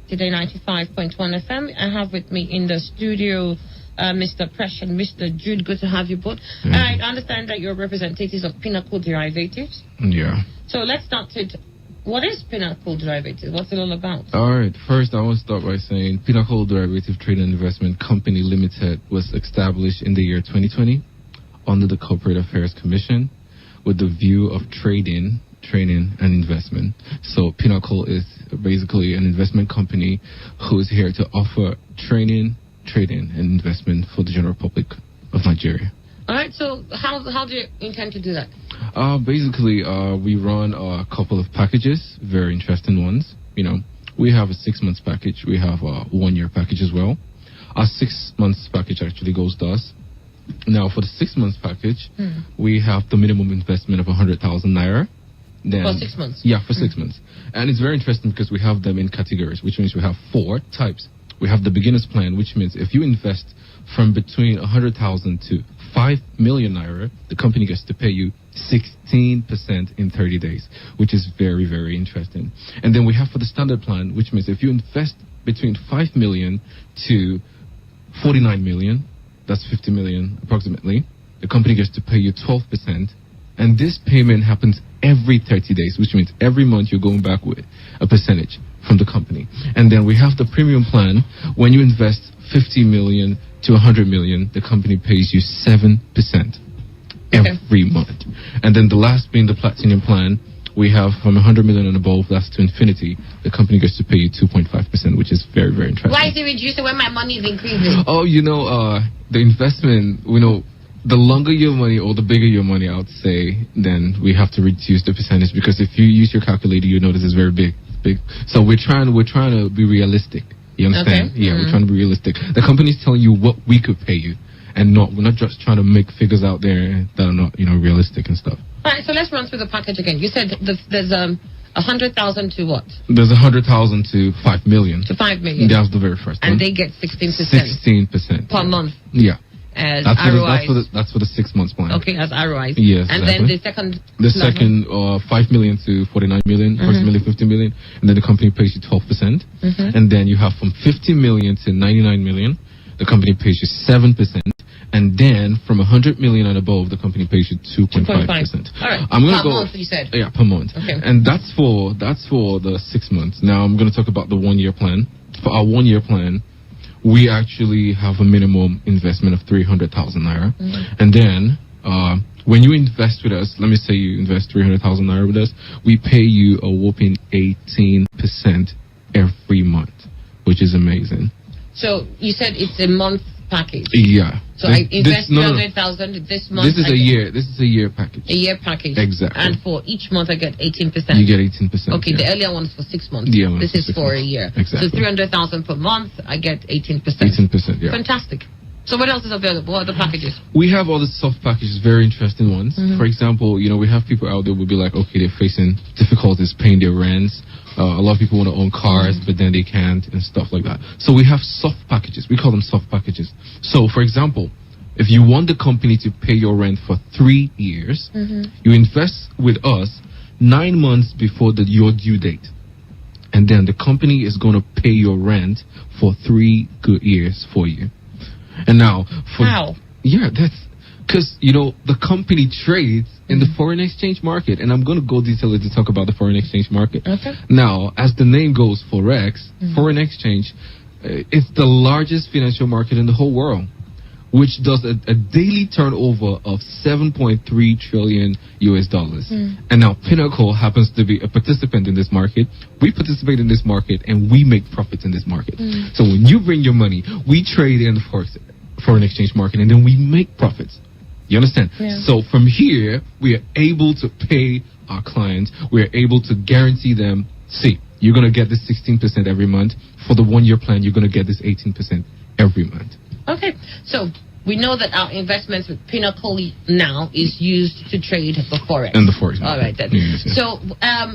Today 95.1 FM. I have with me in the studio Mr. Presh and Mr. Jude. Good to have you both. I understand that you're representatives of Pinnacle Derivatives. Yeah. So let's start with, what is Pinnacle Derivatives? What's it all about? All right. First, I want to start by saying Pinnacle Derivative Trade and Investment Company Limited was established in the year 2020 under the Corporate Affairs Commission with the view of trading, training, and investment. So Pinnacle is basically an investment company who is here to offer training, trading, and investment for the general public of Nigeria. All right, so how do you intend to do that? Basically, we run a couple of packages, very interesting ones. You know, we have a 6 months package. We have a 1 year package as well. Our 6 months package actually goes thus. Now, for the 6 months package, we have the minimum investment of 100,000 naira. Then, For 6 months? Yeah, for 6 months. And it's very interesting because we have them in categories, which means we have 4 types. We have the beginner's plan, which means if you invest from between 100,000 to 5 million naira, the company gets to pay you 16% in 30 days, which is very, very interesting. And then we have for the standard plan, which means if you invest between 5 million to 49 million, that's 50 million approximately, the company gets to pay you 12%. And this payment happens every 30 days, which means every month you're going back with a percentage from the company. And then we have the premium plan. When you invest 50 million to 100 million, the company pays you 7% every month. And then the last being the platinum plan, we have from 100 million and above, that's to infinity, the company gets to pay you 2.5%, which is very, very interesting. Why is it reducing when my money is increasing? Oh, the investment, the longer your money or the bigger your money, I would say, then we have to reduce the percentage, because if you use your calculator, you notice it's very big. So we're trying to be realistic. You understand? Okay. Yeah, we're trying to be realistic. The company's telling you what we could pay you, and we're not just trying to make figures out there that are not, realistic and stuff. All right, so let's run through the package again. You said there's 100,000 to what? There's 100,000 to 5 million. To 5 million. That was the very first one. And they get 16%. 16% Per month. Yeah. As that's ROIs. That's for the 6 months plan. Okay, as ROIs. Yes. And exactly. then the second 5 million to 49 million, approximately 50 million, and then the company pays you 12%. And then you have from 50 million to 99 million, the company pays you 7%. And then from 100 million and above, the company pays you 2.5%. All right. I'm gonna per go. Month, you said. Yeah, per month. Okay. And that's for the 6 months. Now I'm gonna talk about the 1 year plan. For our 1 year plan, we actually have a minimum investment of 300,000 naira. And then when you invest with us, let me say you invest 300,000 naira with us, we pay you a whopping 18% every month, which is amazing. So you said it's a month package. Yeah. So I invest 300,000 this month. This is a year. This is a year package. A year package. Exactly. And for each month I get 18%. You get 18%. Okay, yeah. the earlier one is for 6 months. Yeah, this is for a year. Exactly. So 300,000 per month, I get 18%. 18%, yeah. Fantastic. So what else is available? What are the packages? We have all the soft packages, very interesting ones. For example, we have people out there who will be like, okay, they're facing difficulties paying their rents. A lot of people want to own cars, but then they can't and stuff like that. So we have soft packages. We call them soft packages. So, for example, if you want the company to pay your rent for 3 years, you invest with us 9 months before your due date. And then the company is going to pay your rent for 3 good years for you. And now, How? Yeah, that's because, the company trades in the foreign exchange market. And I'm going to go detail it to talk about the foreign exchange market. Okay. Now, as the name goes, Forex, foreign exchange, it's the largest financial market in the whole world, which does a daily turnover of 7.3 trillion US dollars. And now Pinnacle happens to be a participant in this market. We participate in this market and we make profits in this market. So when you bring your money, we trade in the foreign exchange market and then we make profits. You understand? Yeah. So from here, we are able to pay our clients. We are able to guarantee them, see, you're going to get this 16% every month. For the 1 year plan, you're going to get this 18% every month. Okay, so we know that our investments with Pinnacle now is used to trade the Forex. And the Forex. All right, then. Yes, yes. So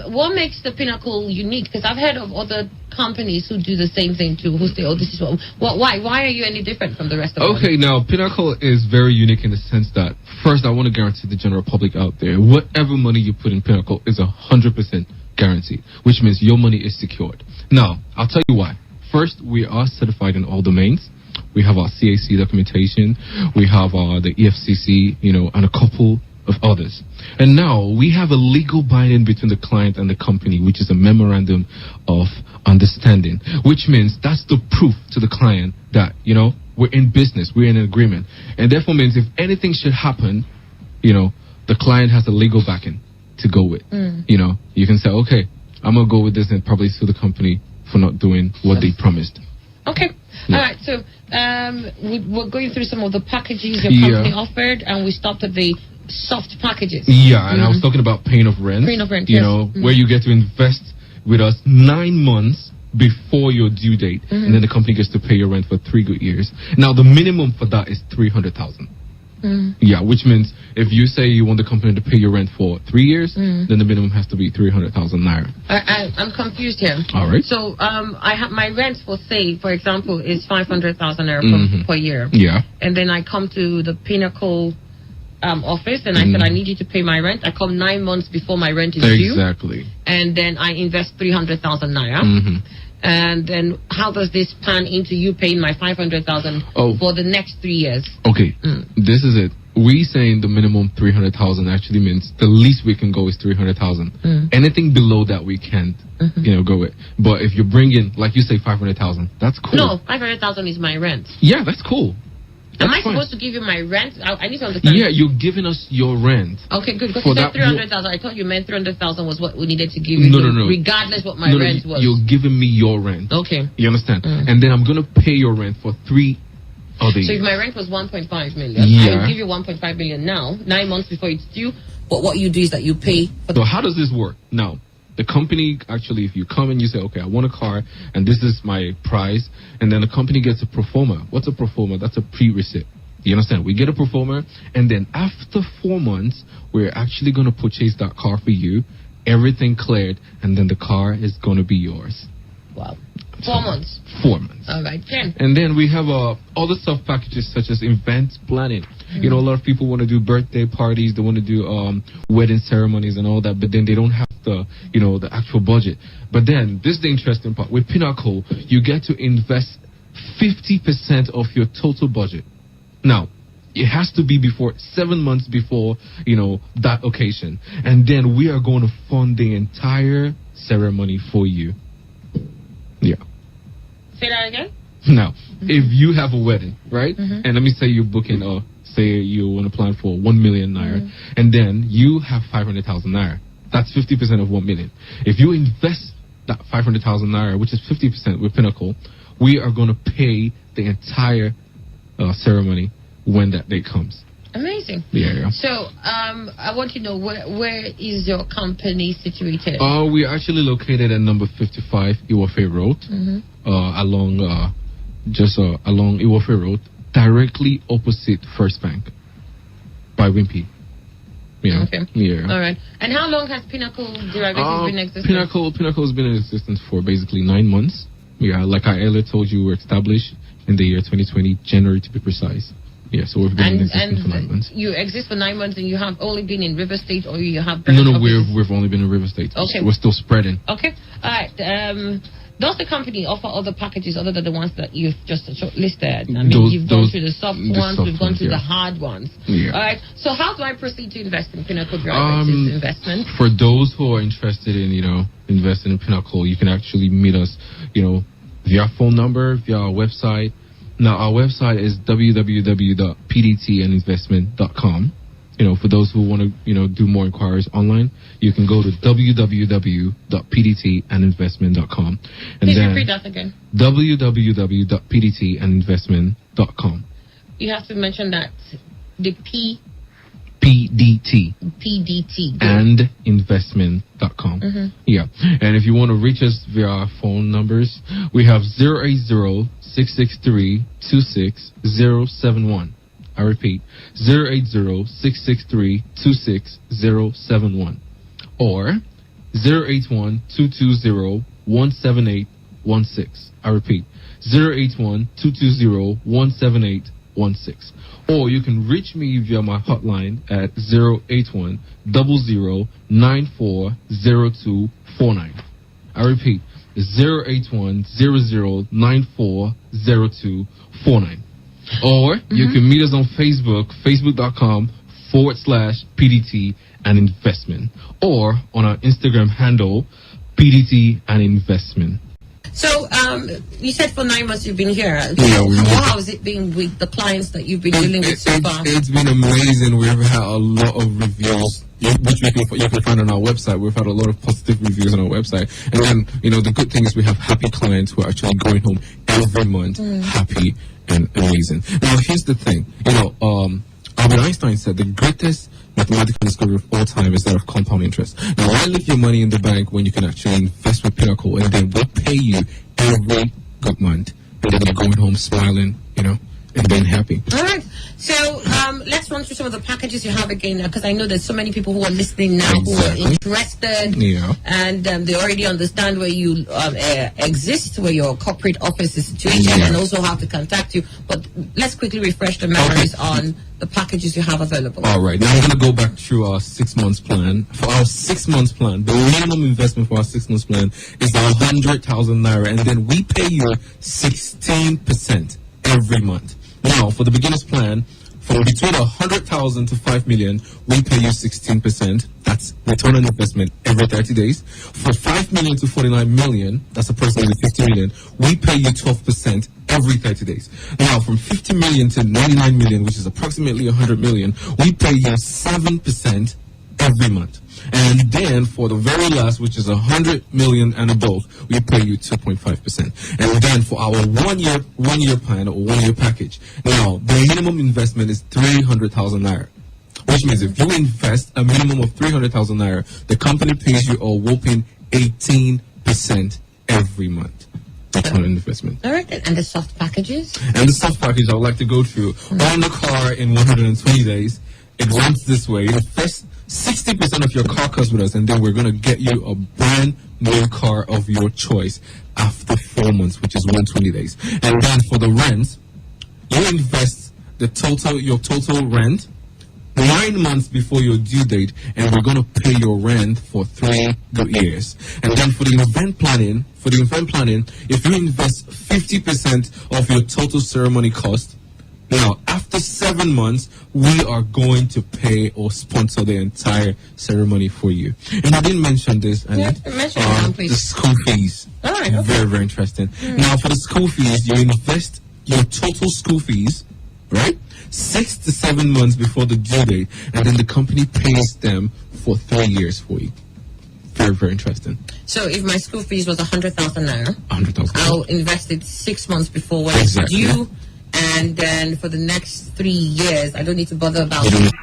what makes the Pinnacle unique? Because I've heard of other companies who do the same thing too, who say, oh, this is why are you any different from the rest of them? Okay, now, Pinnacle is very unique in the sense that, first, I want to guarantee the general public out there, whatever money you put in Pinnacle is 100% guaranteed, which means your money is secured. Now, I'll tell you why. First, we are certified in all domains. We have our CAC documentation. We have the EFCC, and a couple of others. And now we have a legal binding between the client and the company, which is a memorandum of understanding, which means that's the proof to the client that, we're in business, we're in an agreement. And therefore means if anything should happen, the client has a legal backing to go with. You can say, okay, I'm going to go with this and probably sue the company for not doing what they promised. Okay. All right. So we're going through some of the packages your company offered, and we stopped at the soft packages. Yeah, and I was talking about paying of rent. Paying of rent, where you get to invest with us 9 months before your due date, and then the company gets to pay your rent for 3 good years. Now, the minimum for that is 300,000. Yeah, which means if you say you want the company to pay your rent for 3 years, then the minimum has to be 300,000 naira. I'm confused here. All right. So I have my rent for example, is 500,000 naira per year. Yeah. And then I come to the Pinnacle office and I said I need you to pay my rent. I come 9 months before my rent is due. Exactly. And then I invest 300,000 naira. And then how does this pan into you paying my 500,000 for the next 3 years? Okay, this is it. We saying the minimum 300,000 actually means the least we can go is 300,000. Anything below that we can't, go with. But if you bring in, like you say, 500,000, that's cool. No, 500,000 is my rent. Yeah, that's cool. Am I supposed to give you my rent? I need to understand. Yeah, you're giving us your rent. Okay, good. Because you said 300,000. I thought you meant 300,000 was what we needed to give you. No. Regardless what my rent was. You're giving me your rent. Okay. You understand? And then I'm going to pay your rent for 3 other years. So if my rent was 1.5 million, I will give you 1.5 million now, 9 months before it's due. But what you do is that you pay. So how does this work? Now, the company, actually, if you come and you say, okay, I want a car, and this is my price, and then the company gets a pro forma. What's a pro forma? That's a pre-receipt. You understand? We get a pro forma, and then after 4 months, we're actually going to purchase that car for you, everything cleared, and then the car is going to be yours. Wow. 4 months. 4 months. All right, 10. And then we have other stuff packages such as event planning. A lot of people want to do birthday parties, they want to do wedding ceremonies and all that, but then they don't have the actual budget. But then this is the interesting part. With Pinnacle, you get to invest 50% of your total budget. Now, it has to be before 7 months before, that occasion. And then we are going to fund the entire ceremony for you. Yeah. Say that again? Now, if you have a wedding, right? And let me say you're booking, say you want to plan for 1 million naira, and then you have 500,000 naira. That's 50% of 1 million. If you invest that 500,000 naira, which is 50% with Pinnacle, we are going to pay the entire ceremony when that day comes. Amazing. Yeah. So, I want to know where is your company situated? We're actually located at number 55 Iwafe Road, along Iwafe Road, directly opposite First Bank by Wimpy. Yeah. Okay. Yeah. All right. And how long has Pinnacle Derivatives been in existence? Pinnacle has been in existence for basically 9 months. Yeah, like I earlier told you, we're established in the year 2020, January to be precise. Yeah, so we've been in existence for 9 months. You exist for 9 months and you have only been in River State, or you have... No, we've only been in River State. Okay. We're still spreading. Okay. All right. Does the company offer other packages other than the ones that you've just listed? I mean, you've gone through the soft ones, we've gone through the hard ones. Yeah. All right. So how do I proceed to invest in Pinnacle Derivatives investment? For those who are interested in, investing in Pinnacle, you can actually meet us, via phone number, via our website. Now, our website is www.pdtandinvestment.com. For those who want to, do more inquiries online, you can go to www.pdtandinvestment.com. And Please repeat that again. www.pdtandinvestment.com. You have to mention that the PDT. And investment.com. Yeah. And if you want to reach us via our phone numbers, we have 080-663-26071. I repeat, 080-663-26071. Or 081-220-17816. I repeat, 081-220-17816. Or you can reach me via my hotline at 081-0094-0249. I repeat, 081-0094-0249. Or you can meet us on Facebook, facebook.com/PDT and investment. Or on our Instagram handle, PDT and investment. So, you said for 9 months you've been here. Yeah, how has it been with the clients that you've been dealing with so far? It's been amazing. We've had a lot of reviews, which you can find on our website. We've had a lot of positive reviews on our website. And then, the good thing is we have happy clients who are actually going home every month, happy and amazing. Now, here's the thing. Albert Einstein said the greatest mathematical discovery of all time is that of compound interest. Now, why leave your money in the bank when you can actually invest with Pinnacle, and then we'll pay you every good month, and then you're going home smiling, and being happy. All right. So let's run through some of the packages you have again, because I know there's so many people who are listening now who are interested, and they already understand where you exist, where your corporate office is situated, and also how to contact you. But let's quickly refresh the memories on the packages you have available. All right. Now I'm going to go back through our 6 months plan. For our 6 months plan, the minimum investment for our 6 months plan is 100,000 naira, and then we pay you 16% every month. Now, for the beginner's plan, from between 100,000 to 5 million, we pay you 16%. That's return on investment every 30 days. For 5 million to 49 million, that's approximately 50 million, we pay you 12% every 30 days. Now, from 50 million to 99 million, which is approximately 100 million, we pay you 7% every month. And then for the very last, which is 100 million and above, we pay you 2.5%. And then for our one year plan or 1 year package, now the minimum investment is 300,000 naira. Which means if you invest a minimum of 300,000 naira, the company pays you a whopping 18% every month. That's not an investment. All right, and the soft packages? And the soft package I would like to go through. Own the car in 120 days. It runs this way. First, 60% of your car costs with us, and then we're going to get you a brand new car of your choice after 4 months, which is 120 days. And then for the rent, you invest your total rent 9 months before your due date, and we're going to pay your rent for 3 good years. And then for the event planning, if you invest 50% of your total ceremony cost, now, after 7 months, we are going to pay or sponsor the entire ceremony for you. And I didn't mention this, Annette. The school fees. All right, okay. Very, very interesting. Now, for the school fees, you invest your total school fees, right? 6 to 7 months before the due date, and then the company pays them for 3 years for you. Very, very interesting. So if my school fees was 100,000 naira, 100,000. I'll invest it 6 months before when it's due. And then for the next 3 years, I don't need to bother about it.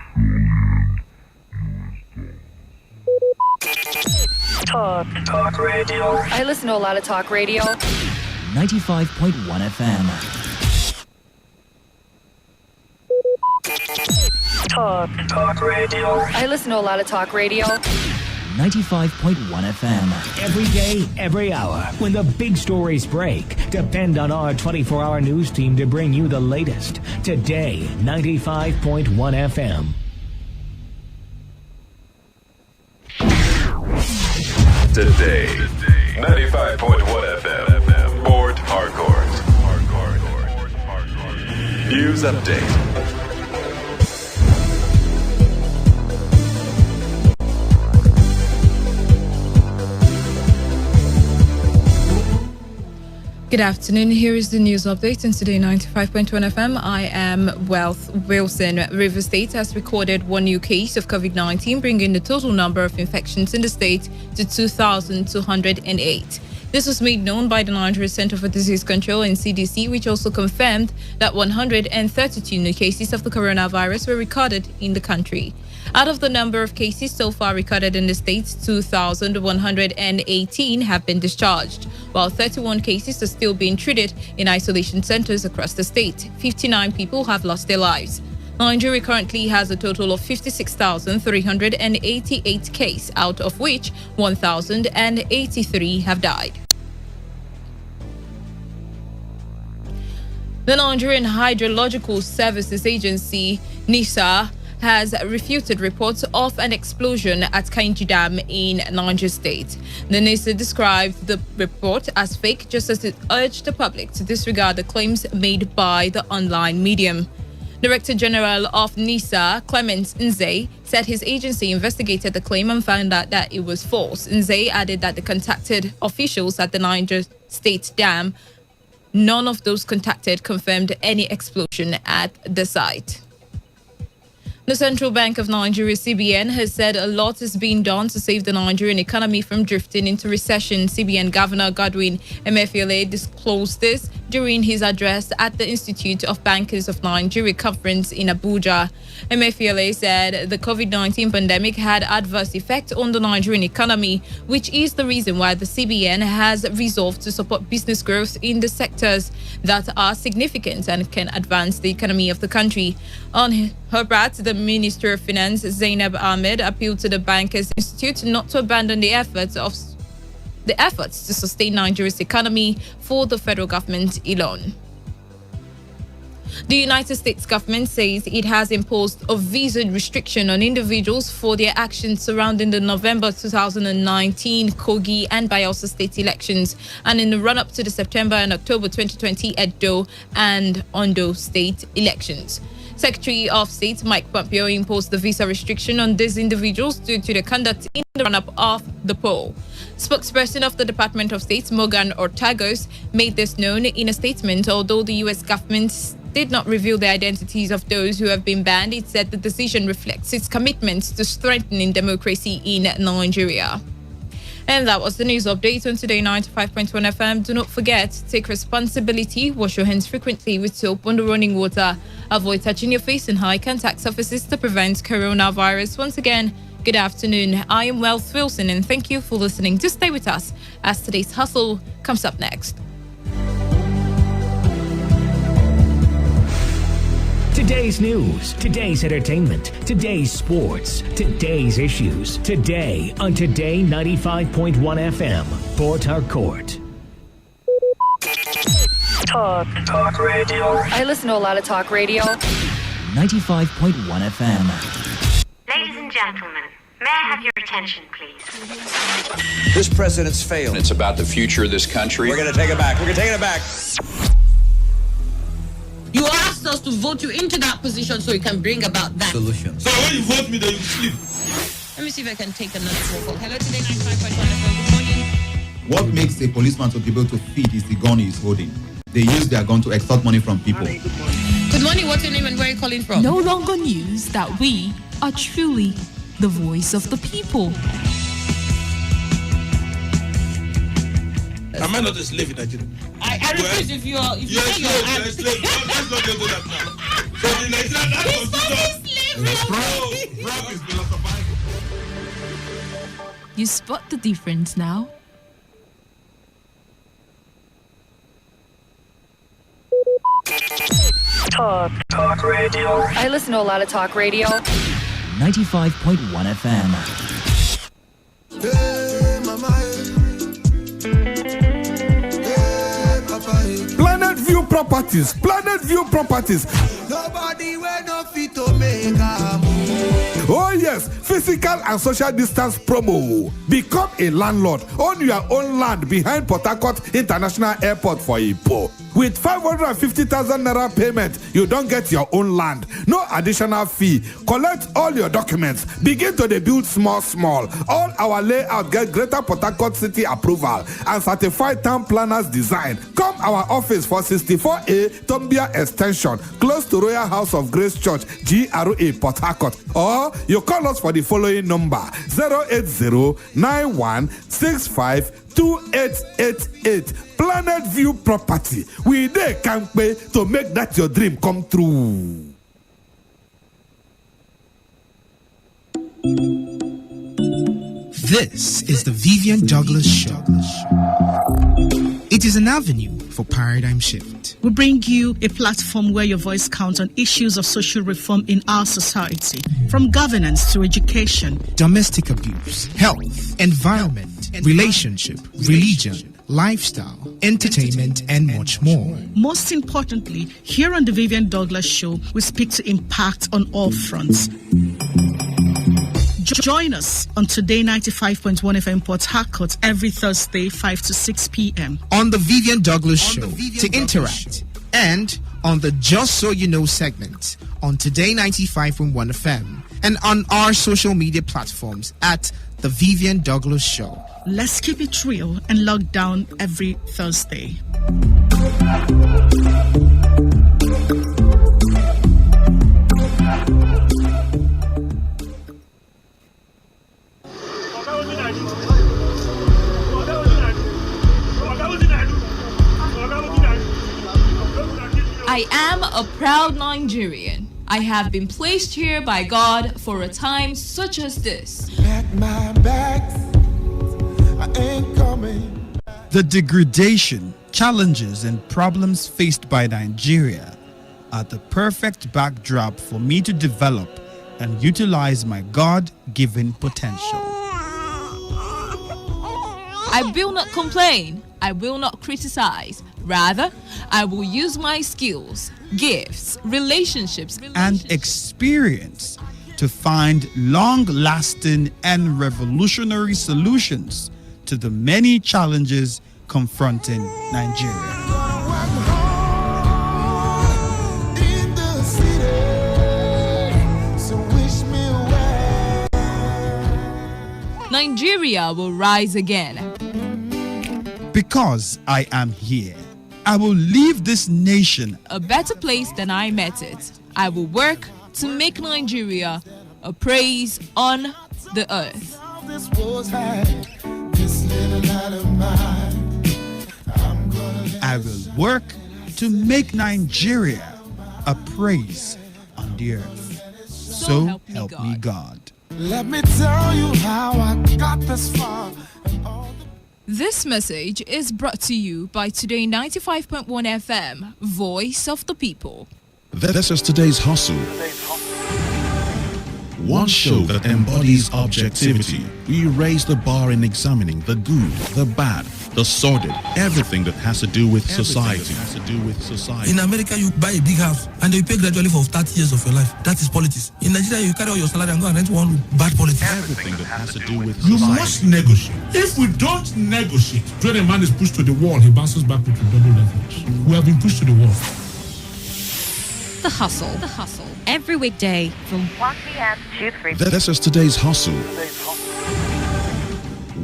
Talk radio. I listen to a lot of talk radio. 95.1 FM. Talk radio. I listen to a lot of talk radio. 95.1 FM. Every day, every hour, when the big stories break, depend on our 24-hour news team to bring you the latest. Today, 95.1 FM. Today, 95.1 FM. Port Harcourt. News update. Good afternoon. Here is the news update on Today 95.1 FM. I am Wealth Wilson. Rivers State has recorded 1 new case of COVID-19, bringing the total number of infections in the state to 2,208. This was made known by the Nigeria Center for Disease Control and CDC, which also confirmed that 132 new cases of the coronavirus were recorded in the country. Out of the number of cases so far recorded in the state, 2,118 have been discharged, while 31 cases are still being treated in isolation centers across the state. 59 people have lost their lives. Nigeria currently has a total of 56,388 cases, out of which 1,083 have died. The Nigerian Hydrological Services Agency, NISA, has refuted reports of an explosion at Kainji Dam in Niger State. The NISA described the report as fake, just as it urged the public to disregard the claims made by the online medium. Director General of NISA, Clement Nze, said his agency investigated the claim and found out that it was false. Nze added that the contacted officials at the Niger State Dam, none of those contacted confirmed any explosion at the site. The Central Bank of Nigeria, CBN, has said a lot is being done to save the Nigerian economy from drifting into recession. CBN Governor Godwin Emefiele disclosed this during his address at the Institute of Bankers of Nigeria conference in Abuja. Emefiele said the COVID-19 pandemic had adverse effect on the Nigerian economy, which is the reason why the CBN has resolved to support business growth in the sectors that are significant and can advance the economy of the country. On her part, the Minister of Finance, Zainab Ahmed, appealed to the Bankers Institute not to abandon the efforts to sustain Nigeria's economy for the federal government alone. The United States government says it has imposed a visa restriction on individuals for their actions surrounding the November 2019 Kogi and Bayelsa state elections and in the run-up to the September and October 2020 Edo and Ondo state elections. Secretary of State Mike Pompeo imposed the visa restriction on these individuals due to the conduct in the run-up of the poll. Spokesperson of the Department of State, Morgan Ortagos, made this known in a statement. Although the U.S. government did not reveal the identities of those who have been banned, it said the decision reflects its commitment to strengthening democracy in Nigeria. And that was the news update on Today 95.1 FM. Do not forget, take responsibility, wash your hands frequently with soap under running water, avoid touching your face in high contact surfaces to prevent coronavirus. Once again, good afternoon. I am Wealth Wilson and thank you for listening. Just stay with us as today's hustle comes up next. Today's news, today's entertainment, today's sports, today's issues. Today on Today 95.1 FM, Port Harcourt. Talk radio. I listen to a lot of talk radio. 95.1 FM. Ladies and gentlemen, may I have your attention, please? This president's failed. It's about the future of this country. We're going to take it back. We're going to take it back. You asked us to vote you into that position so you can bring about that solution. So when you vote me, then you sleep. Let me see if I can take another phone call. Hello, Today 95.1 FM. Good morning. What makes a policeman to be able to feed is the gun he is holding. They use their gun to extort money from people. Good morning. What's your name and where are you calling from? No longer news that we are truly the voice of the people. Am I not a slave in Nigeria? I refuse if you are. If you're a slave. Let's not get to that now. So the Nigerian You spot the difference now? Talk radio. I listen to a lot of talk radio. 95.1 FM. Planet View Properties. Nobody will not fit to make a move. Oh yes, physical and social distance promo. Become a landlord. Own your own land behind Port Harcourt International Airport for Ipo. With 550,000 naira payment, you don't get your own land. No additional fee. Collect all your documents. Begin to build small. All our layout get Greater Port Harcourt City approval and certified town planners design. Come our office for 64A Tombia Extension, close to Royal House of Grace Church, GRA Port Harcourt. Or you call us for the following number: 080-9165-2888. Planet View Property. We there can pay to make that your dream come true. This is the Vivian Douglas Show. It is an avenue for paradigm shift. We bring you a platform where your voice counts on issues of social reform in our society, from governance to education, domestic abuse, health, environment, relationship, religion, lifestyle, entertainment, and much more. Most importantly, here on the Vivian Douglas Show, we speak to impact on all fronts. Join us on Today 95.1 FM Port Harcourt every Thursday, 5 to 6 p.m. on the Vivian Douglas Show to interact and on the Just So You Know segment on Today95.1fm and on our social media platforms at The Vivian Douglas Show. Let's keep it real and log down every Thursday. I am a proud Nigerian. I have been placed here by God for a time such as this. My back, I ain't coming. The degradation, challenges, and problems faced by Nigeria are the perfect backdrop for me to develop and utilize my God-given potential. I will not complain. I will not criticize. Rather, I will use my skills, gifts, relationships, and experience to find long-lasting and revolutionary solutions to the many challenges confronting Nigeria. Nigeria will rise again. Because I am here, I will leave this nation a better place than I met it. I will work to make Nigeria a praise on the earth. I will work to make Nigeria a praise on the earth. So help me God. Let me tell you how I got this far. This message is brought to you by Today 95.1 FM, Voice of the People. This is today's hustle. One show that embodies objectivity. We raise the bar in examining the good, the bad, the sordid, everything that has to do with society. In America, you buy a big house and you pay gradually for 30 years of your life. That is politics. In Nigeria, you carry all your salary and go and rent one room. Bad politics. Everything that has to do with You society. must negotiate. If we don't negotiate, when a man is pushed to the wall, he bounces back with double leverage. We have been pushed to the wall. The Hustle. Every weekday from 1 p.m. to 3 p.m. This is today's hustle.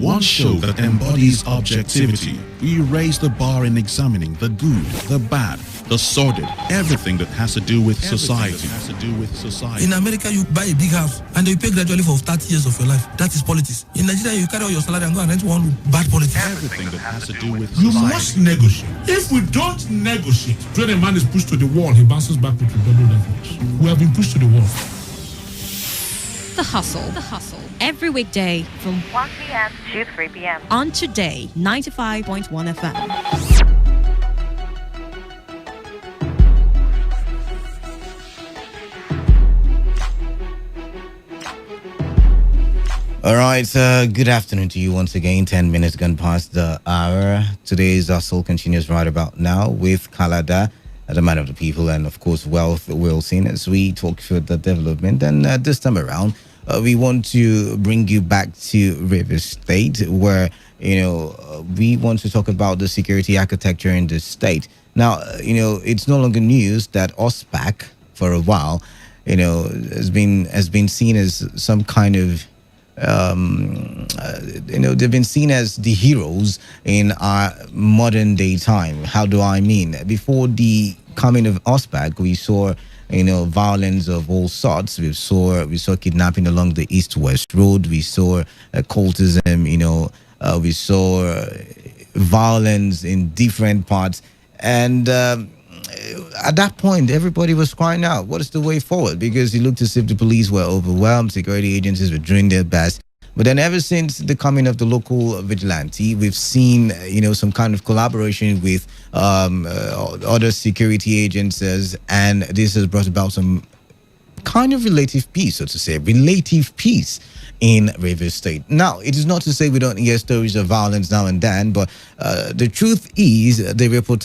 One show that embodies objectivity. We raise the bar in examining the good, the bad, the sordid, everything that has to do with society. In America, you buy a big house and you pay gradually for 30 years of your life. That is politics. In Nigeria, you carry all your salary and go and rent one room. Bad politics. Everything that has to do with You society. must negotiate. If we don't negotiate, when a man is pushed to the wall, he bounces back with double leverage. We have been pushed to the wall. The Hustle. Every weekday from 1 p.m. to 3 p.m. on Today 95.1 FM. All right, good afternoon to you once again. 10 minutes gone past the hour. Today's hustle continues right about now with Kalada, the man of the people, and of course, Wealth Wilson, as we talk for the development. And this time around, we want to bring you back to Rivers State, where, we want to talk about the security architecture in the state. Now, it's no longer news that OSPAC, for a while, has been seen as some kind of they've been seen as the heroes in our modern day time. How do I mean? Before the coming of OSPAC, we saw violence of all sorts. We saw kidnapping along the east-west road. We saw cultism. We saw violence in different parts, and at that point, everybody was crying out, what is the way forward? Because it looked as if the police were overwhelmed, security agencies were doing their best. But then ever since the coming of the local vigilante, we've seen, some kind of collaboration with other security agencies, and this has brought about some kind of relative peace, so to say, in Rivers State. Now, it is not to say we don't hear stories of violence now and then, but the truth is the report